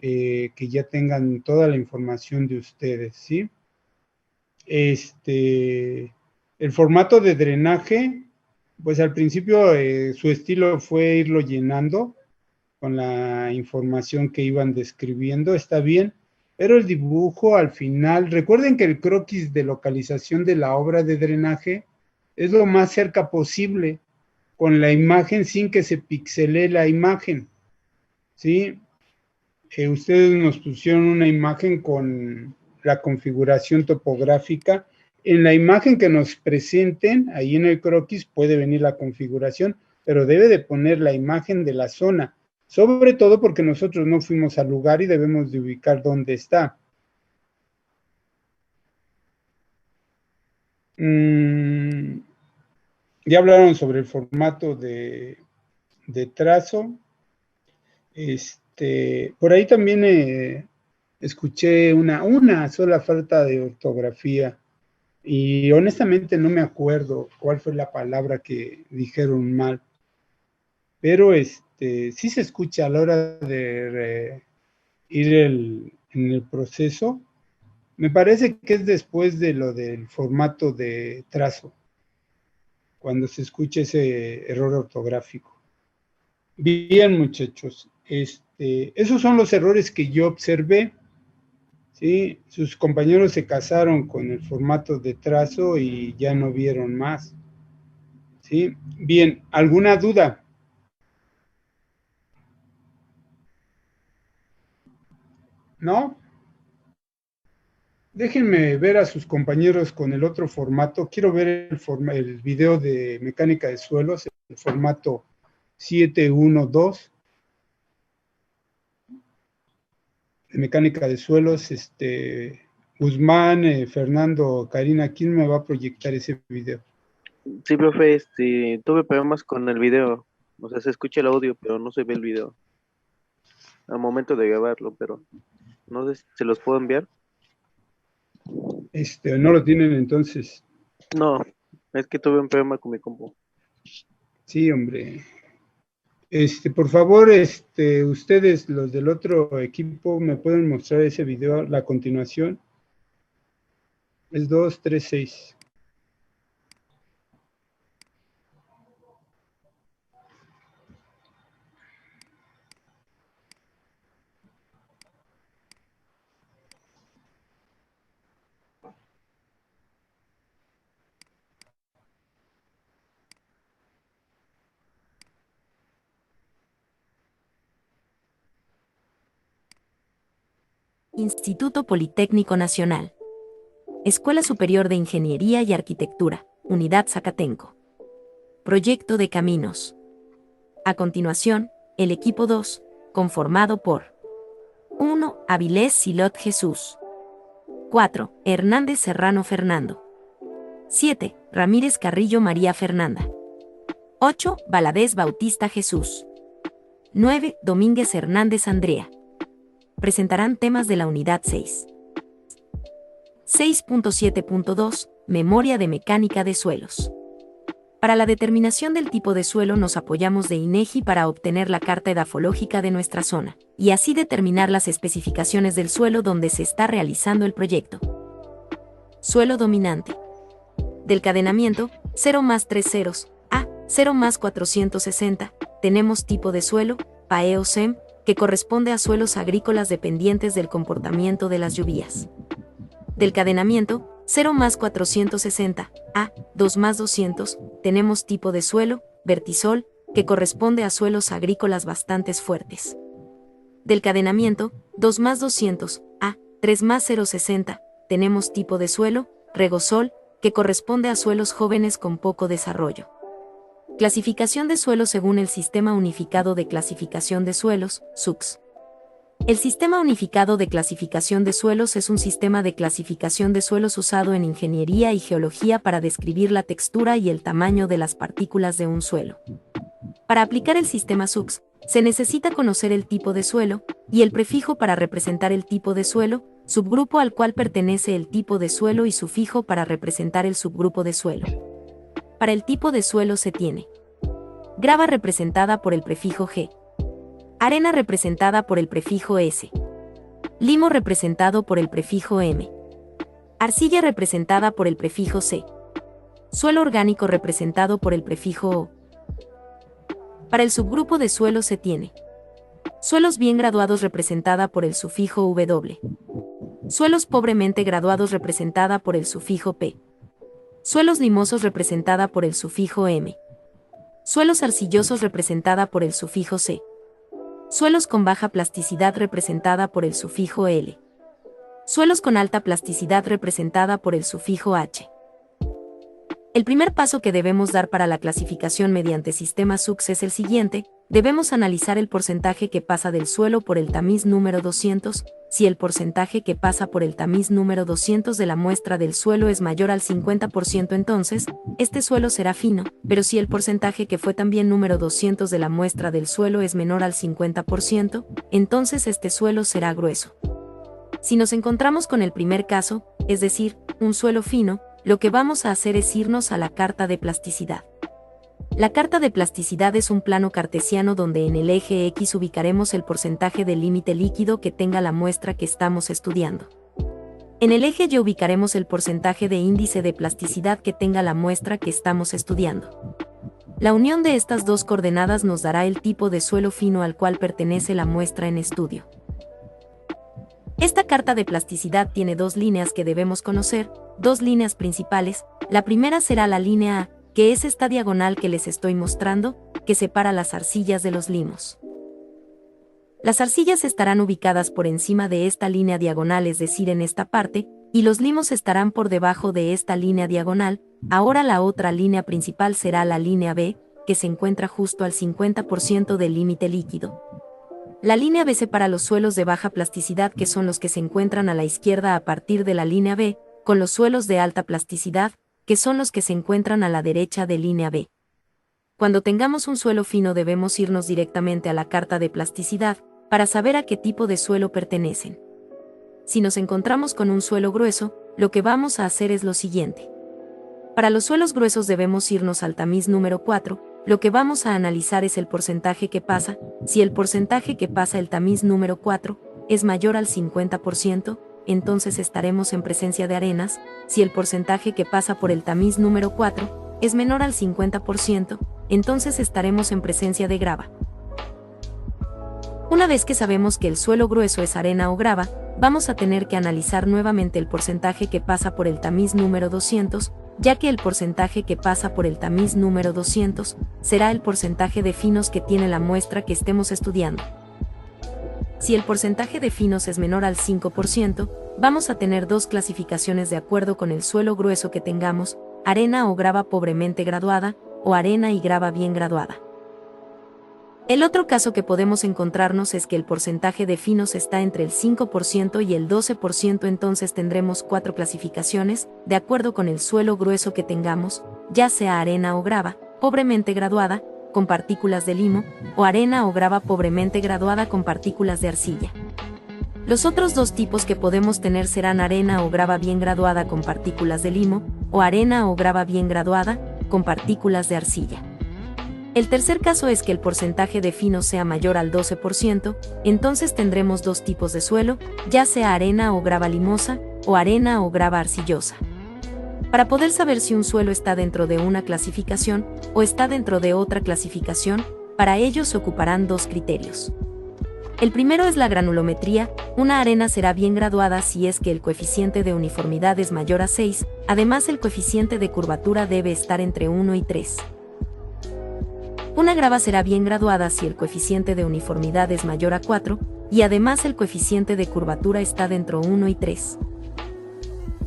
S2: que ya tengan toda la información de ustedes, ¿sí? El formato de drenaje, pues al principio su estilo fue irlo llenando con la información que iban describiendo, está bien, pero el dibujo al final, recuerden que el croquis de localización de la obra de drenaje es lo más cerca posible con la imagen sin que se pixelee la imagen, ¿sí? Ustedes nos pusieron una imagen con la configuración topográfica. En la imagen que nos presenten, ahí en el croquis puede venir la configuración, pero debe de poner la imagen de la zona, sobre todo porque nosotros no fuimos al lugar y debemos de ubicar dónde está. Ya hablaron sobre el formato de trazo. Por ahí también escuché una sola falta de ortografía y honestamente no me acuerdo cuál fue la palabra que dijeron mal, pero sí se escucha a la hora de ir en el proceso. Me parece que es después de lo del formato de trazo, cuando se escucha ese error ortográfico. Bien, muchachos, esos son los errores que yo observé, ¿sí? Sus compañeros se casaron con el formato de trazo y ya no vieron más, ¿sí? Bien, ¿alguna duda? ¿No? Déjenme ver a sus compañeros con el otro formato. Quiero ver el video de mecánica de suelos, el formato 712. De mecánica de suelos, Guzmán, Fernando, Karina, ¿quién me va a proyectar ese video?
S8: Sí, profe, tuve problemas con el video. O sea, se escucha el audio, pero no se ve el video. Al momento de grabarlo, pero no sé si se los puedo enviar.
S2: ¿No lo tienen entonces?
S8: No, es que tuve un problema con mi compu.
S2: Sí, hombre. Por favor, ustedes, los del otro equipo, ¿me pueden mostrar ese video, la continuación? Es 236.
S10: Instituto Politécnico Nacional. Escuela Superior de Ingeniería y Arquitectura, Unidad Zacatenco. Proyecto de caminos. A continuación, el equipo 2, conformado por 1. Avilés Silot Jesús. 4. Hernández Serrano Fernando. 7. Ramírez Carrillo María Fernanda. 8. Valadez Bautista Jesús. 9. Domínguez Hernández Andrea. Presentarán temas de la unidad 6. 6.7.2. Memoria de mecánica de suelos. Para la determinación del tipo de suelo nos apoyamos de INEGI para obtener la carta edafológica de nuestra zona, y así determinar las especificaciones del suelo donde se está realizando el proyecto. Suelo dominante. Del cadenamiento, 0 más 3 ceros, A, 0 más 460, tenemos tipo de suelo, PAEO-SEM, que corresponde a suelos agrícolas dependientes del comportamiento de las lluvias. Del cadenamiento, 0 más 460, A, 2 más 200, tenemos tipo de suelo, vertisol, que corresponde a suelos agrícolas bastante fuertes. Del cadenamiento, 2 más 200, A, 3 más 060, tenemos tipo de suelo, regosol, que corresponde a suelos jóvenes con poco desarrollo. Clasificación de suelos según el Sistema Unificado de Clasificación de Suelos, SUCS. El Sistema Unificado de Clasificación de Suelos es un sistema de clasificación de suelos usado en ingeniería y geología para describir la textura y el tamaño de las partículas de un suelo. Para aplicar el sistema SUCS, se necesita conocer el tipo de suelo y el prefijo para representar el tipo de suelo, subgrupo al cual pertenece el tipo de suelo y sufijo para representar el subgrupo de suelo. Para el tipo de suelo se tiene grava representada por el prefijo G, arena representada por el prefijo S, limo representado por el prefijo M, arcilla representada por el prefijo C, suelo orgánico representado por el prefijo O. Para el subgrupo de suelo se tiene suelos bien graduados representada por el sufijo W, suelos pobremente graduados representada por el sufijo P, suelos limosos representada por el sufijo M, suelos arcillosos representada por el sufijo C, suelos con baja plasticidad representada por el sufijo L, suelos con alta plasticidad representada por el sufijo H. El primer paso que debemos dar para la clasificación mediante sistema SUCS es el siguiente: debemos analizar el porcentaje que pasa del suelo por el tamiz número 200. Si el porcentaje que pasa por el tamiz número 200 de la muestra del suelo es mayor al 50%, entonces, este suelo será fino, pero si el porcentaje que fue también número 200 de la muestra del suelo es menor al 50%, entonces este suelo será grueso. Si nos encontramos con el primer caso, es decir, un suelo fino, lo que vamos a hacer es irnos a la carta de plasticidad. La carta de plasticidad es un plano cartesiano donde en el eje X ubicaremos el porcentaje del límite líquido que tenga la muestra que estamos estudiando. En el eje Y ubicaremos el porcentaje de índice de plasticidad que tenga la muestra que estamos estudiando. La unión de estas dos coordenadas nos dará el tipo de suelo fino al cual pertenece la muestra en estudio. Esta carta de plasticidad tiene dos líneas que debemos conocer, dos líneas principales. La primera será la línea A, que es esta diagonal que les estoy mostrando, que separa las arcillas de los limos. Las arcillas estarán ubicadas por encima de esta línea diagonal, es decir, en esta parte, y los limos estarán por debajo de esta línea diagonal. Ahora la otra línea principal será la línea B, que se encuentra justo al 50% del límite líquido. La línea B separa los suelos de baja plasticidad, que son los que se encuentran a la izquierda a partir de la línea B, con los suelos de alta plasticidad, que son los que se encuentran a la derecha de línea B. Cuando tengamos un suelo fino debemos irnos directamente a la carta de plasticidad, para saber a qué tipo de suelo pertenecen. Si nos encontramos con un suelo grueso, lo que vamos a hacer es lo siguiente. Para los suelos gruesos debemos irnos al tamiz número 4, lo que vamos a analizar es el porcentaje que pasa. Si el porcentaje que pasa el tamiz número 4 es mayor al 50%, entonces estaremos en presencia de arenas. Si el porcentaje que pasa por el tamiz número 4 es menor al 50%, entonces estaremos en presencia de grava. Una vez que sabemos que el suelo grueso es arena o grava, vamos a tener que analizar nuevamente el porcentaje que pasa por el tamiz número 200, ya que el porcentaje que pasa por el tamiz número 200 será el porcentaje de finos que tiene la muestra que estemos estudiando. Si el porcentaje de finos es menor al 5%, vamos a tener dos clasificaciones de acuerdo con el suelo grueso que tengamos: arena o grava pobremente graduada, o arena y grava bien graduada. El otro caso que podemos encontrarnos es que el porcentaje de finos está entre el 5% y el 12%, entonces tendremos cuatro clasificaciones, de acuerdo con el suelo grueso que tengamos, ya sea arena o grava, pobremente graduada, con partículas de limo, o arena o grava pobremente graduada con partículas de arcilla. Los otros dos tipos que podemos tener serán arena o grava bien graduada con partículas de limo, o arena o grava bien graduada, con partículas de arcilla. El tercer caso es que el porcentaje de finos sea mayor al 12%, entonces tendremos dos tipos de suelo, ya sea arena o grava limosa, o arena o grava arcillosa. Para poder saber si un suelo está dentro de una clasificación, o está dentro de otra clasificación, para ello se ocuparán dos criterios. El primero es la granulometría. Una arena será bien graduada si es que el coeficiente de uniformidad es mayor a 6, además el coeficiente de curvatura debe estar entre 1 y 3. Una grava será bien graduada si el coeficiente de uniformidad es mayor a 4, y además el coeficiente de curvatura está dentro 1 y 3.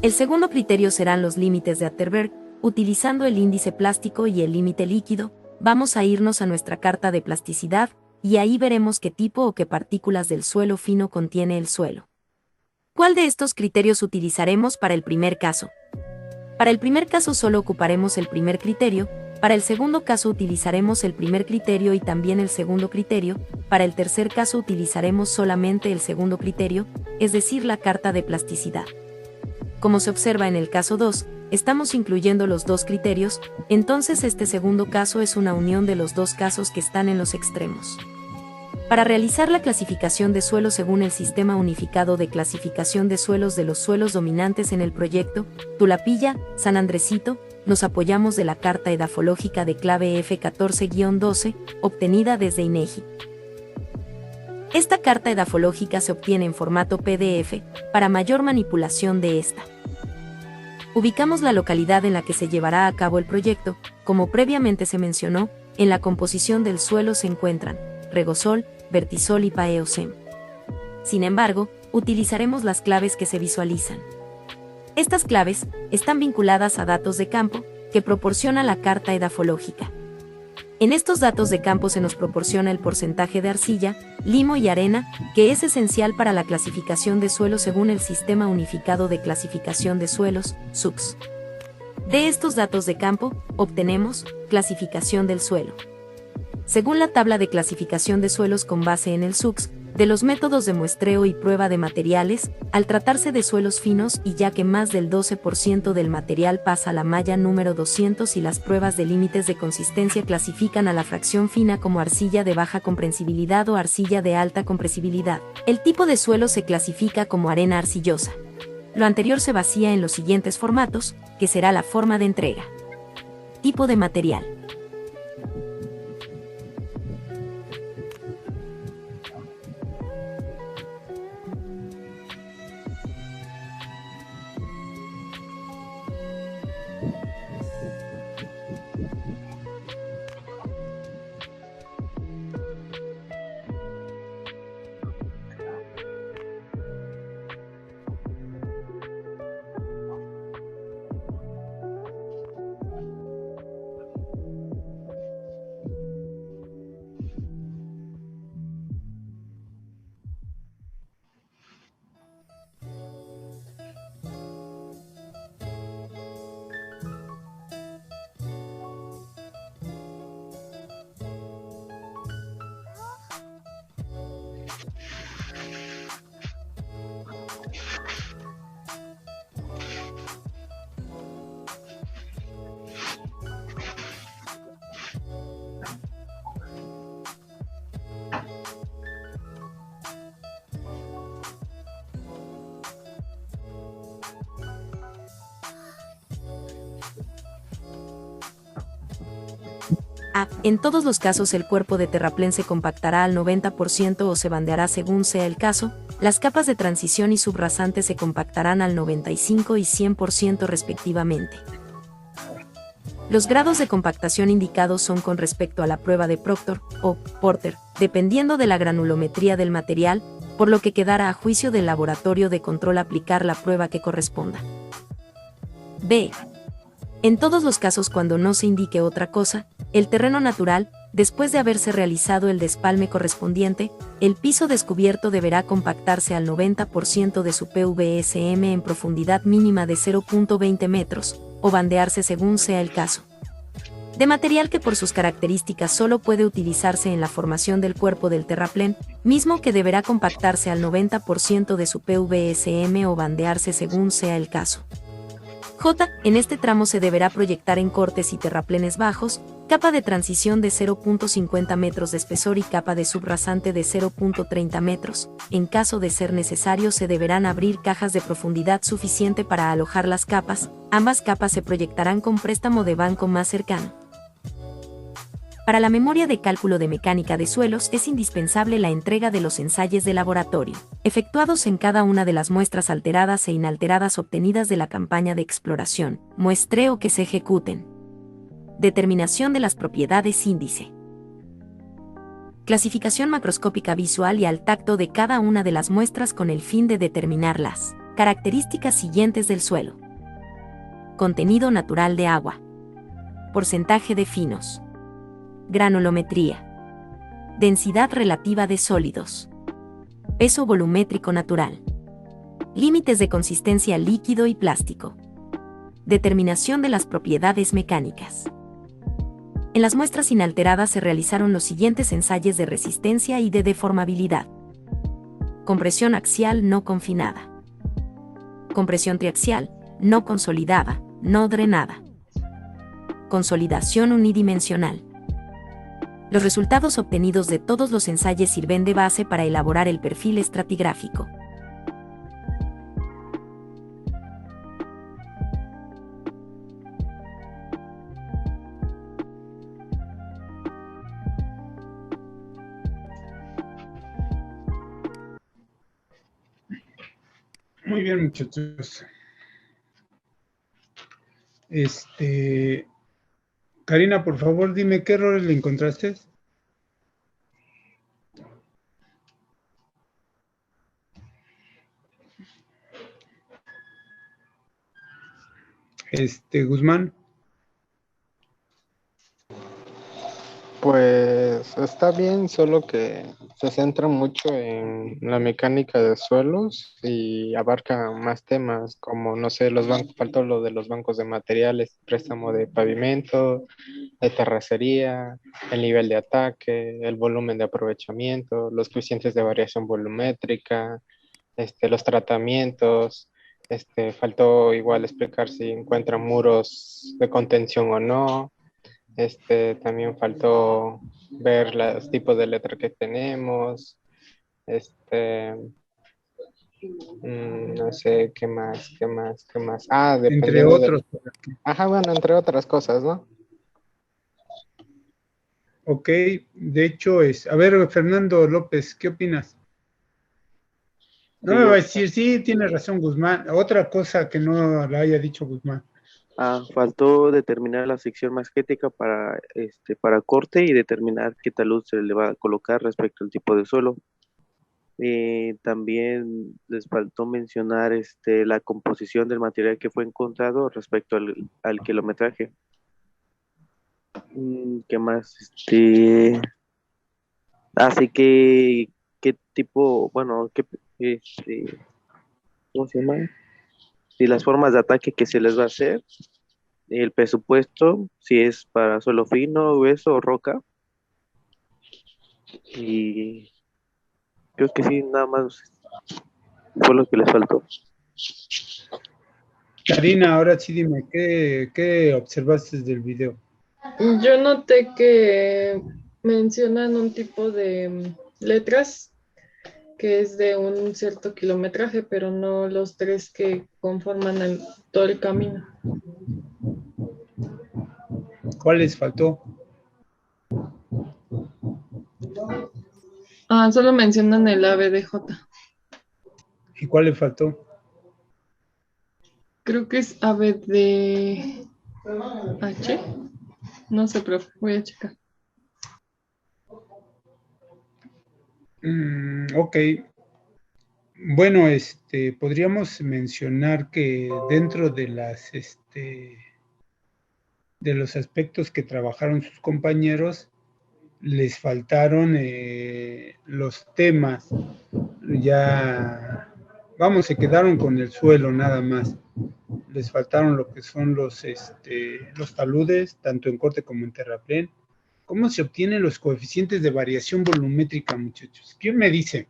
S10: El segundo criterio serán los límites de Atterberg, utilizando el índice plástico y el límite líquido. vamos a irnos a nuestra carta de plasticidad, y ahí veremos qué tipo o qué partículas del suelo fino contiene el suelo. ¿Cuál de estos criterios utilizaremos para el primer caso? Para el primer caso solo ocuparemos el primer criterio, para el segundo caso utilizaremos el primer criterio y también el segundo criterio, para el tercer caso utilizaremos solamente el segundo criterio, es decir, la carta de plasticidad. Como se observa en el caso 2, estamos incluyendo los dos criterios, entonces este segundo caso es una unión de los dos casos que están en los extremos. Para realizar la clasificación de suelos según el Sistema Unificado de Clasificación de Suelos de los suelos dominantes en el proyecto Tulapilla, San Andresito, nos apoyamos de la Carta Edafológica de clave F14-12, obtenida desde INEGI. Esta carta edafológica se obtiene en formato PDF, para mayor manipulación de esta. Ubicamos la localidad en la que se llevará a cabo el proyecto, como previamente se mencionó, en la composición del suelo se encuentran Regosol, Vertisol y Paeocem. Sin embargo, utilizaremos las claves que se visualizan. Estas claves están vinculadas a datos de campo que proporciona la carta edafológica. En estos datos de campo se nos proporciona el porcentaje de arcilla, limo y arena, que es esencial para la clasificación de suelos según el Sistema Unificado de Clasificación de Suelos, SUCS. De estos datos de campo, obtenemos clasificación del suelo. Según la tabla de clasificación de suelos con base en el SUCS, de los métodos de muestreo y prueba de materiales, al tratarse de suelos finos y ya que más del 12% del material pasa a la malla número 200 y las pruebas de límites de consistencia clasifican a la fracción fina como arcilla de baja compresibilidad o arcilla de alta compresibilidad, el tipo de suelo se clasifica como arena arcillosa. Lo anterior se vacía en los siguientes formatos, que será la forma de entrega. Tipo de material. A. En todos los casos el cuerpo de terraplén se compactará al 90% o se bandeará según sea el caso, las capas de transición y subrasante se compactarán al 95 y 100% respectivamente. Los grados de compactación indicados son con respecto a la prueba de Proctor o Porter, dependiendo de la granulometría del material, por lo que quedará a juicio del laboratorio de control aplicar la prueba que corresponda. B. En todos los casos cuando no se indique otra cosa, el terreno natural, después de haberse realizado el despalme correspondiente, el piso descubierto deberá compactarse al 90% de su PVSM en profundidad mínima de 0.20 metros, o bandearse según sea el caso. De material que por sus características solo puede utilizarse en la formación del cuerpo del terraplén, mismo que deberá compactarse al 90% de su PVSM o bandearse según sea el caso. J. En este tramo se deberá proyectar en cortes y terraplenes bajos, capa de transición de 0.50 metros de espesor y capa de subrasante de 0.30 metros. En caso de ser necesario se deberán abrir cajas de profundidad suficiente para alojar las capas, ambas capas se proyectarán con préstamo de banco más cercano. Para la memoria de cálculo de mecánica de suelos es indispensable la entrega de los ensayos de laboratorio, efectuados en cada una de las muestras alteradas e inalteradas obtenidas de la campaña de exploración, muestreo que se ejecuten. Determinación de las propiedades índice. Clasificación macroscópica visual y al tacto de cada una de las muestras con el fin de determinar las características siguientes del suelo. Contenido natural de agua. Porcentaje de finos. granulometría, densidad relativa de sólidos, peso volumétrico natural, límites de consistencia líquido y plástico, determinación de las propiedades mecánicas. En las muestras inalteradas se realizaron los siguientes ensayos de resistencia y de deformabilidad. Compresión axial no confinada. Compresión triaxial, no consolidada, no drenada. Consolidación unidimensional. Los resultados obtenidos de todos los ensayos sirven de base para elaborar el perfil estratigráfico.
S2: Muy bien, muchachos. Karina, por favor, dime qué errores le encontraste. Guzmán.
S3: Pues está bien, solo que se centra mucho en la mecánica de suelos y abarca más temas, como, no sé, los bancos, faltó lo de los bancos de materiales, préstamo de pavimento, de terracería, el nivel de ataque, el volumen de aprovechamiento, los coeficientes de variación volumétrica, los tratamientos. Faltó igual explicar si encuentran muros de contención o no. También faltó ver los tipos de letra que tenemos. No sé, ¿qué más? Ah,
S2: Entre
S3: dependiendo
S2: otros.
S3: Ajá, bueno, entre otras cosas, ¿no?
S2: Ok, de hecho a ver, Fernando López, ¿qué opinas? No me va a decir, sí, tiene razón Guzmán. Otra cosa que no la haya dicho Guzmán.
S8: Faltó determinar la sección magnética para corte y determinar qué talud se le va a colocar respecto al tipo de suelo. También les faltó mencionar la composición del material que fue encontrado respecto al kilometraje. ¿Qué más? Así que, ¿qué tipo, bueno, ¿cómo se llama? Y las formas de ataque que se les va a hacer, el presupuesto, si es para suelo fino, hueso o roca. Y creo que sí, nada más fue lo que les faltó.
S2: Karina, ahora sí dime, ¿qué observaste del video?
S9: Yo noté que mencionan un tipo de letras que es de un cierto kilometraje, pero no los 3 que conforman todo el camino.
S2: ¿Cuál les faltó?
S9: Solo mencionan el ABDJ.
S2: ¿Y cuál le faltó?
S9: Creo que es ABDH. No sé, pero voy a checar.
S2: Ok. Bueno, podríamos mencionar que dentro de de los aspectos que trabajaron sus compañeros, les faltaron los temas. Ya, vamos, se quedaron con el suelo nada más. Les faltaron lo que son los taludes, tanto en corte como en terraplén. ¿Cómo se obtienen los coeficientes de variación volumétrica, muchachos? ¿Quién me dice?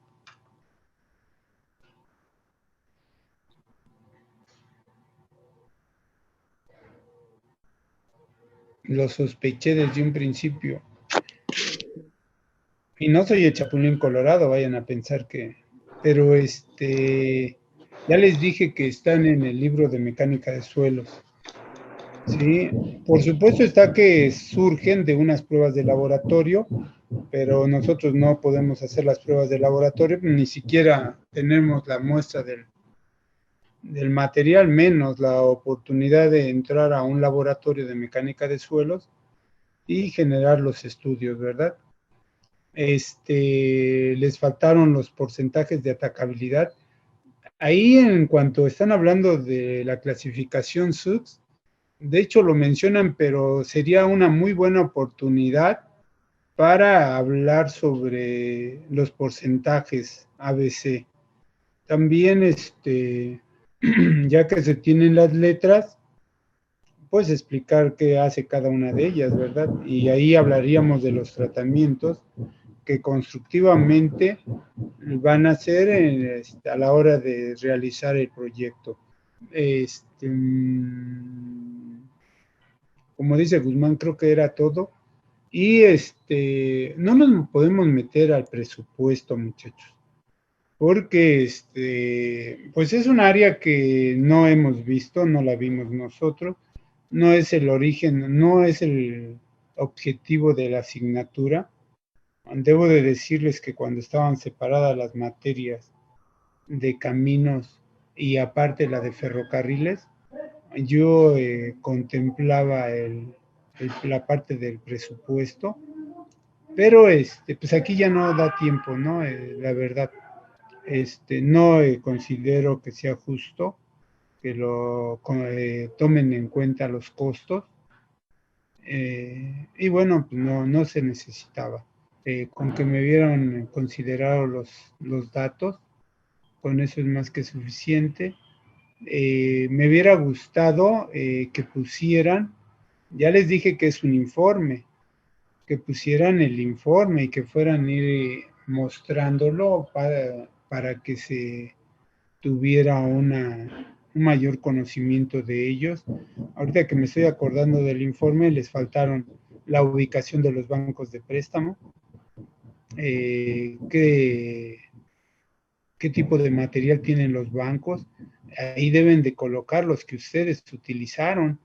S2: Lo sospeché desde un principio. Y no soy el Chapulín Colorado, vayan a pensar que... Pero ya les dije que están en el libro de mecánica de suelos. Sí, por supuesto está que surgen de unas pruebas de laboratorio, pero nosotros no podemos hacer las pruebas de laboratorio, ni siquiera tenemos la muestra del material, menos la oportunidad de entrar a un laboratorio de mecánica de suelos y generar los estudios, ¿verdad? Les faltaron los porcentajes de atacabilidad. Ahí, en cuanto están hablando de la clasificación SUX, de hecho lo mencionan, pero sería una muy buena oportunidad para hablar sobre los porcentajes ABC. También, ya que se tienen las letras, pues explicar qué hace cada una de ellas, ¿verdad? Y ahí hablaríamos de los tratamientos que constructivamente van a hacer a la hora de realizar el proyecto. Como dice Guzmán, creo que era todo. Y no nos podemos meter al presupuesto, muchachos, porque pues es un área que no hemos visto, no la vimos nosotros, no es el origen, no es el objetivo de la asignatura. Debo de decirles que cuando estaban separadas las materias de caminos y aparte la de ferrocarriles, yo contemplaba la parte del presupuesto, pero pues aquí ya no da tiempo, ¿no? La verdad, no considero que sea justo que tomen en cuenta los costos, y bueno, pues no se necesitaba. Con que me hubieran considerado los datos, con eso es más que suficiente. Me hubiera gustado que pusieran, ya les dije que es un informe, que pusieran el informe y que fueran ir mostrándolo para que se tuviera un mayor conocimiento de ellos. Ahorita que me estoy acordando del informe, les faltaron la ubicación de los bancos de préstamo, qué tipo de material tienen los bancos. Ahí deben de colocar los que ustedes utilizaron,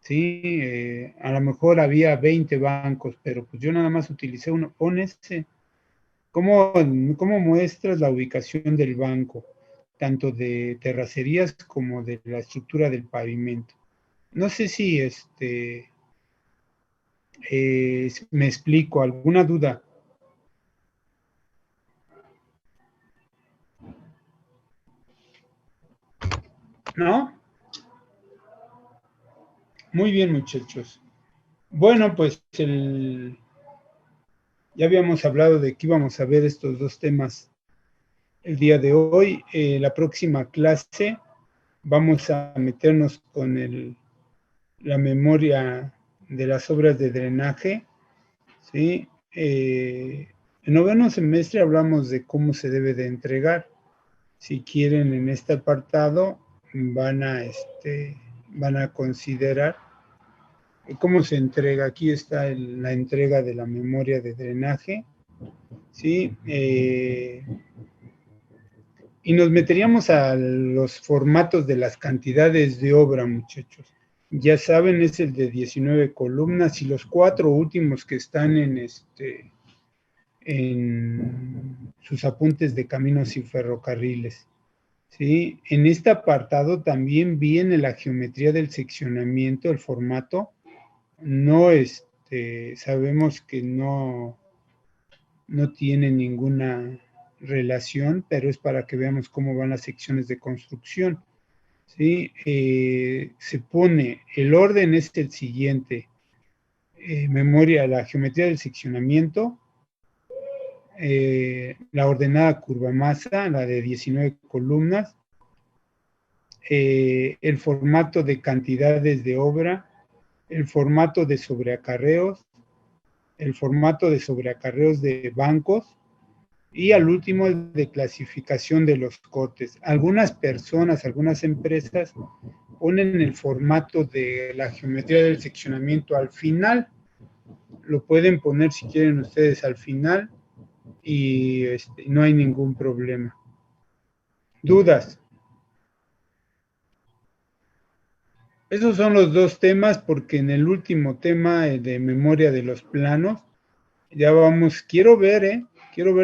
S2: ¿sí? A lo mejor había 20 bancos, pero pues yo nada más utilicé uno. Pon ese. ¿Cómo muestras la ubicación del banco, tanto de terracerías como de la estructura del pavimento? No sé si me explico, ¿alguna duda? ¿No? Muy bien, muchachos. Bueno, pues ya habíamos hablado de que íbamos a ver estos dos temas el día de hoy. La próxima clase vamos a meternos con la memoria de las obras de drenaje, ¿sí? En noveno semestre hablamos de cómo se debe de entregar. Si quieren, en este apartado van a considerar cómo se entrega. Aquí está la entrega de la memoria de drenaje, ¿sí? Y nos meteríamos a los formatos de las cantidades de obra, muchachos. Ya saben, es el de 19 columnas y los 4 últimos que están en sus apuntes de caminos y ferrocarriles, ¿sí? En este apartado también viene la geometría del seccionamiento, el formato. No, sabemos que no tiene ninguna relación, pero es para que veamos cómo van las secciones de construcción, ¿sí? Se pone, el orden es el siguiente: la geometría del seccionamiento, la ordenada curva masa, la de 19 columnas, el formato de cantidades de obra, el formato de sobreacarreos, el formato de sobreacarreos de bancos, y al último el de clasificación de los cortes. Algunas personas, algunas empresas ponen el formato de la geometría del seccionamiento al final. Lo pueden poner si quieren ustedes al final y no hay ningún problema. ¿Dudas? Esos son los dos temas, porque en el último tema de memoria de los planos, ya vamos, quiero ver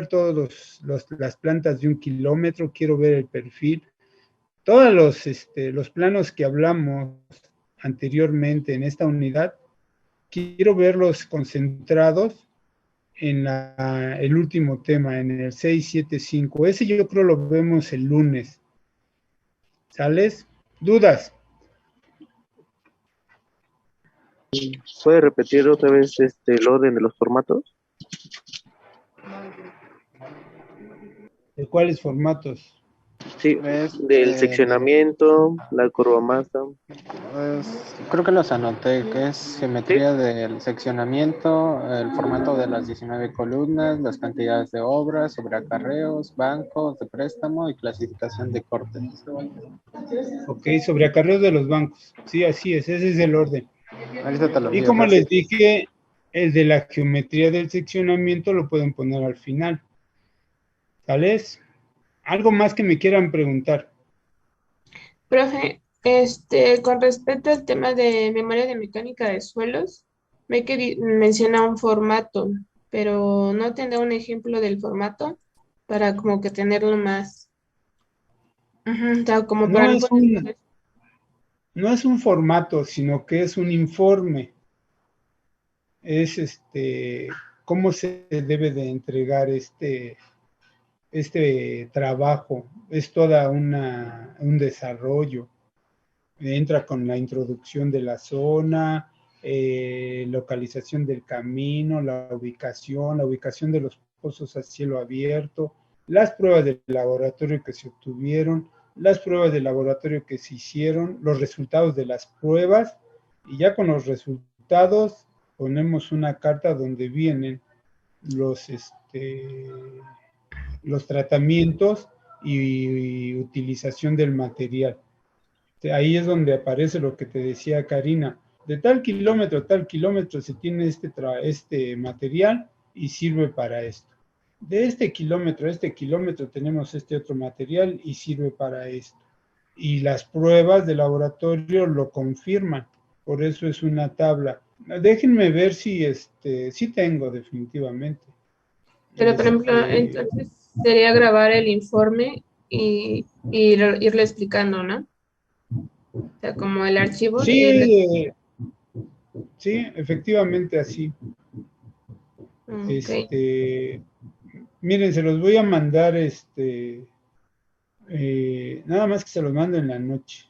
S2: todas las plantas de 1 kilómetro, quiero ver el perfil, todos los planos que hablamos anteriormente en esta unidad, quiero verlos concentrados en el último tema, en el 675. Ese yo creo lo vemos el lunes. ¿Sales? ¿Dudas?
S8: ¿Puede repetir otra vez el orden de los formatos?
S2: ¿De cuáles formatos?
S8: Sí,
S3: Es,
S8: del seccionamiento, la curva masa.
S3: creo que los anoté, que es geometría del seccionamiento, el formato de las 19 columnas, las cantidades de obras, sobre acarreos, bancos de préstamo y clasificación de cortes.
S2: Ok, sobre acarreos de los bancos. Sí, así es, ese es el orden.
S3: Ahorita te lo
S2: Y
S3: envío,
S2: como les
S3: gracias.
S2: dije, el de la geometría del seccionamiento lo pueden poner al final. ¿Sales? ¿Algo más que me quieran preguntar?
S5: Profe, con respecto al tema de memoria de mecánica de suelos, ve que menciona un formato, pero no tendrá un ejemplo del formato para como que tenerlo más, o sea, como para
S2: No
S5: no
S2: es
S5: poner.
S2: no es un formato, sino que es un informe. Es cómo se debe de entregar este trabajo. Es toda un desarrollo. Entra con la introducción de la zona, localización del camino, la ubicación de los pozos a cielo abierto, las pruebas de laboratorio que se obtuvieron, las pruebas de laboratorio que se hicieron, los resultados de las pruebas, y ya con los resultados ponemos una carta donde vienen los, los tratamientos y utilización del material. Ahí es donde aparece lo que te decía Karina. De tal kilómetro se tiene este material y sirve para esto. De este kilómetro a este kilómetro tenemos este otro material y sirve para esto. Y las pruebas de laboratorio lo confirman. Por eso es una tabla. Déjenme ver si sí tengo definitivamente.
S5: Pero, por ejemplo, entonces sería grabar el informe y irle explicando, ¿no? O sea, como el archivo de irle.
S2: Sí, sí, efectivamente así.
S5: Ok.
S2: Miren, se los voy a mandar, nada más que se los mando en la noche.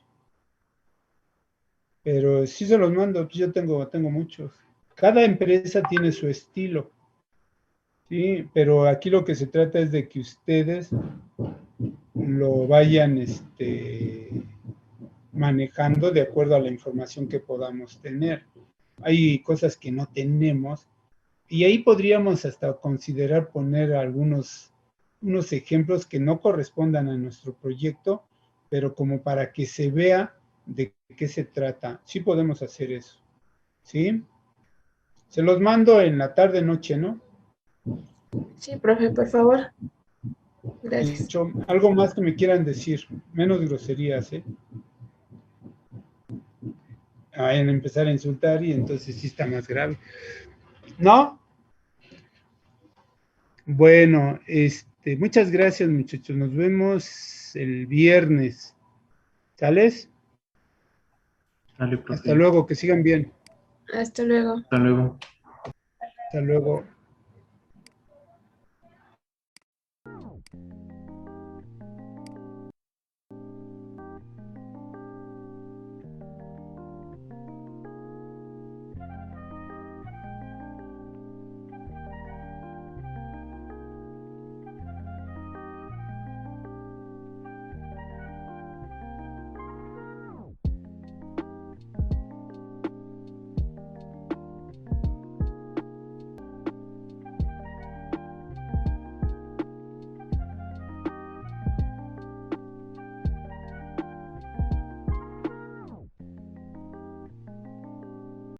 S2: Pero sí se los mando, pues yo tengo muchos. Cada empresa tiene su estilo, ¿sí? Pero aquí lo que se trata es de que ustedes lo vayan, manejando de acuerdo a la información que podamos tener. Hay cosas que no tenemos y ahí podríamos hasta considerar poner unos ejemplos que no correspondan a nuestro proyecto, pero como para que se vea de qué se trata. Sí podemos hacer eso, ¿sí? Se los mando en la tarde noche, ¿no?
S5: Sí, profe, por favor. Gracias.
S2: Dicho, algo más que me quieran decir, menos groserías, ¿eh? Vayan a empezar a insultar y entonces sí está más grave. ¿No? Bueno, muchas gracias, muchachos. Nos vemos el viernes. ¿Sales?
S4: Dale, profe.
S2: Hasta luego, que sigan bien.
S5: Hasta luego.
S4: Hasta luego.
S2: Hasta luego.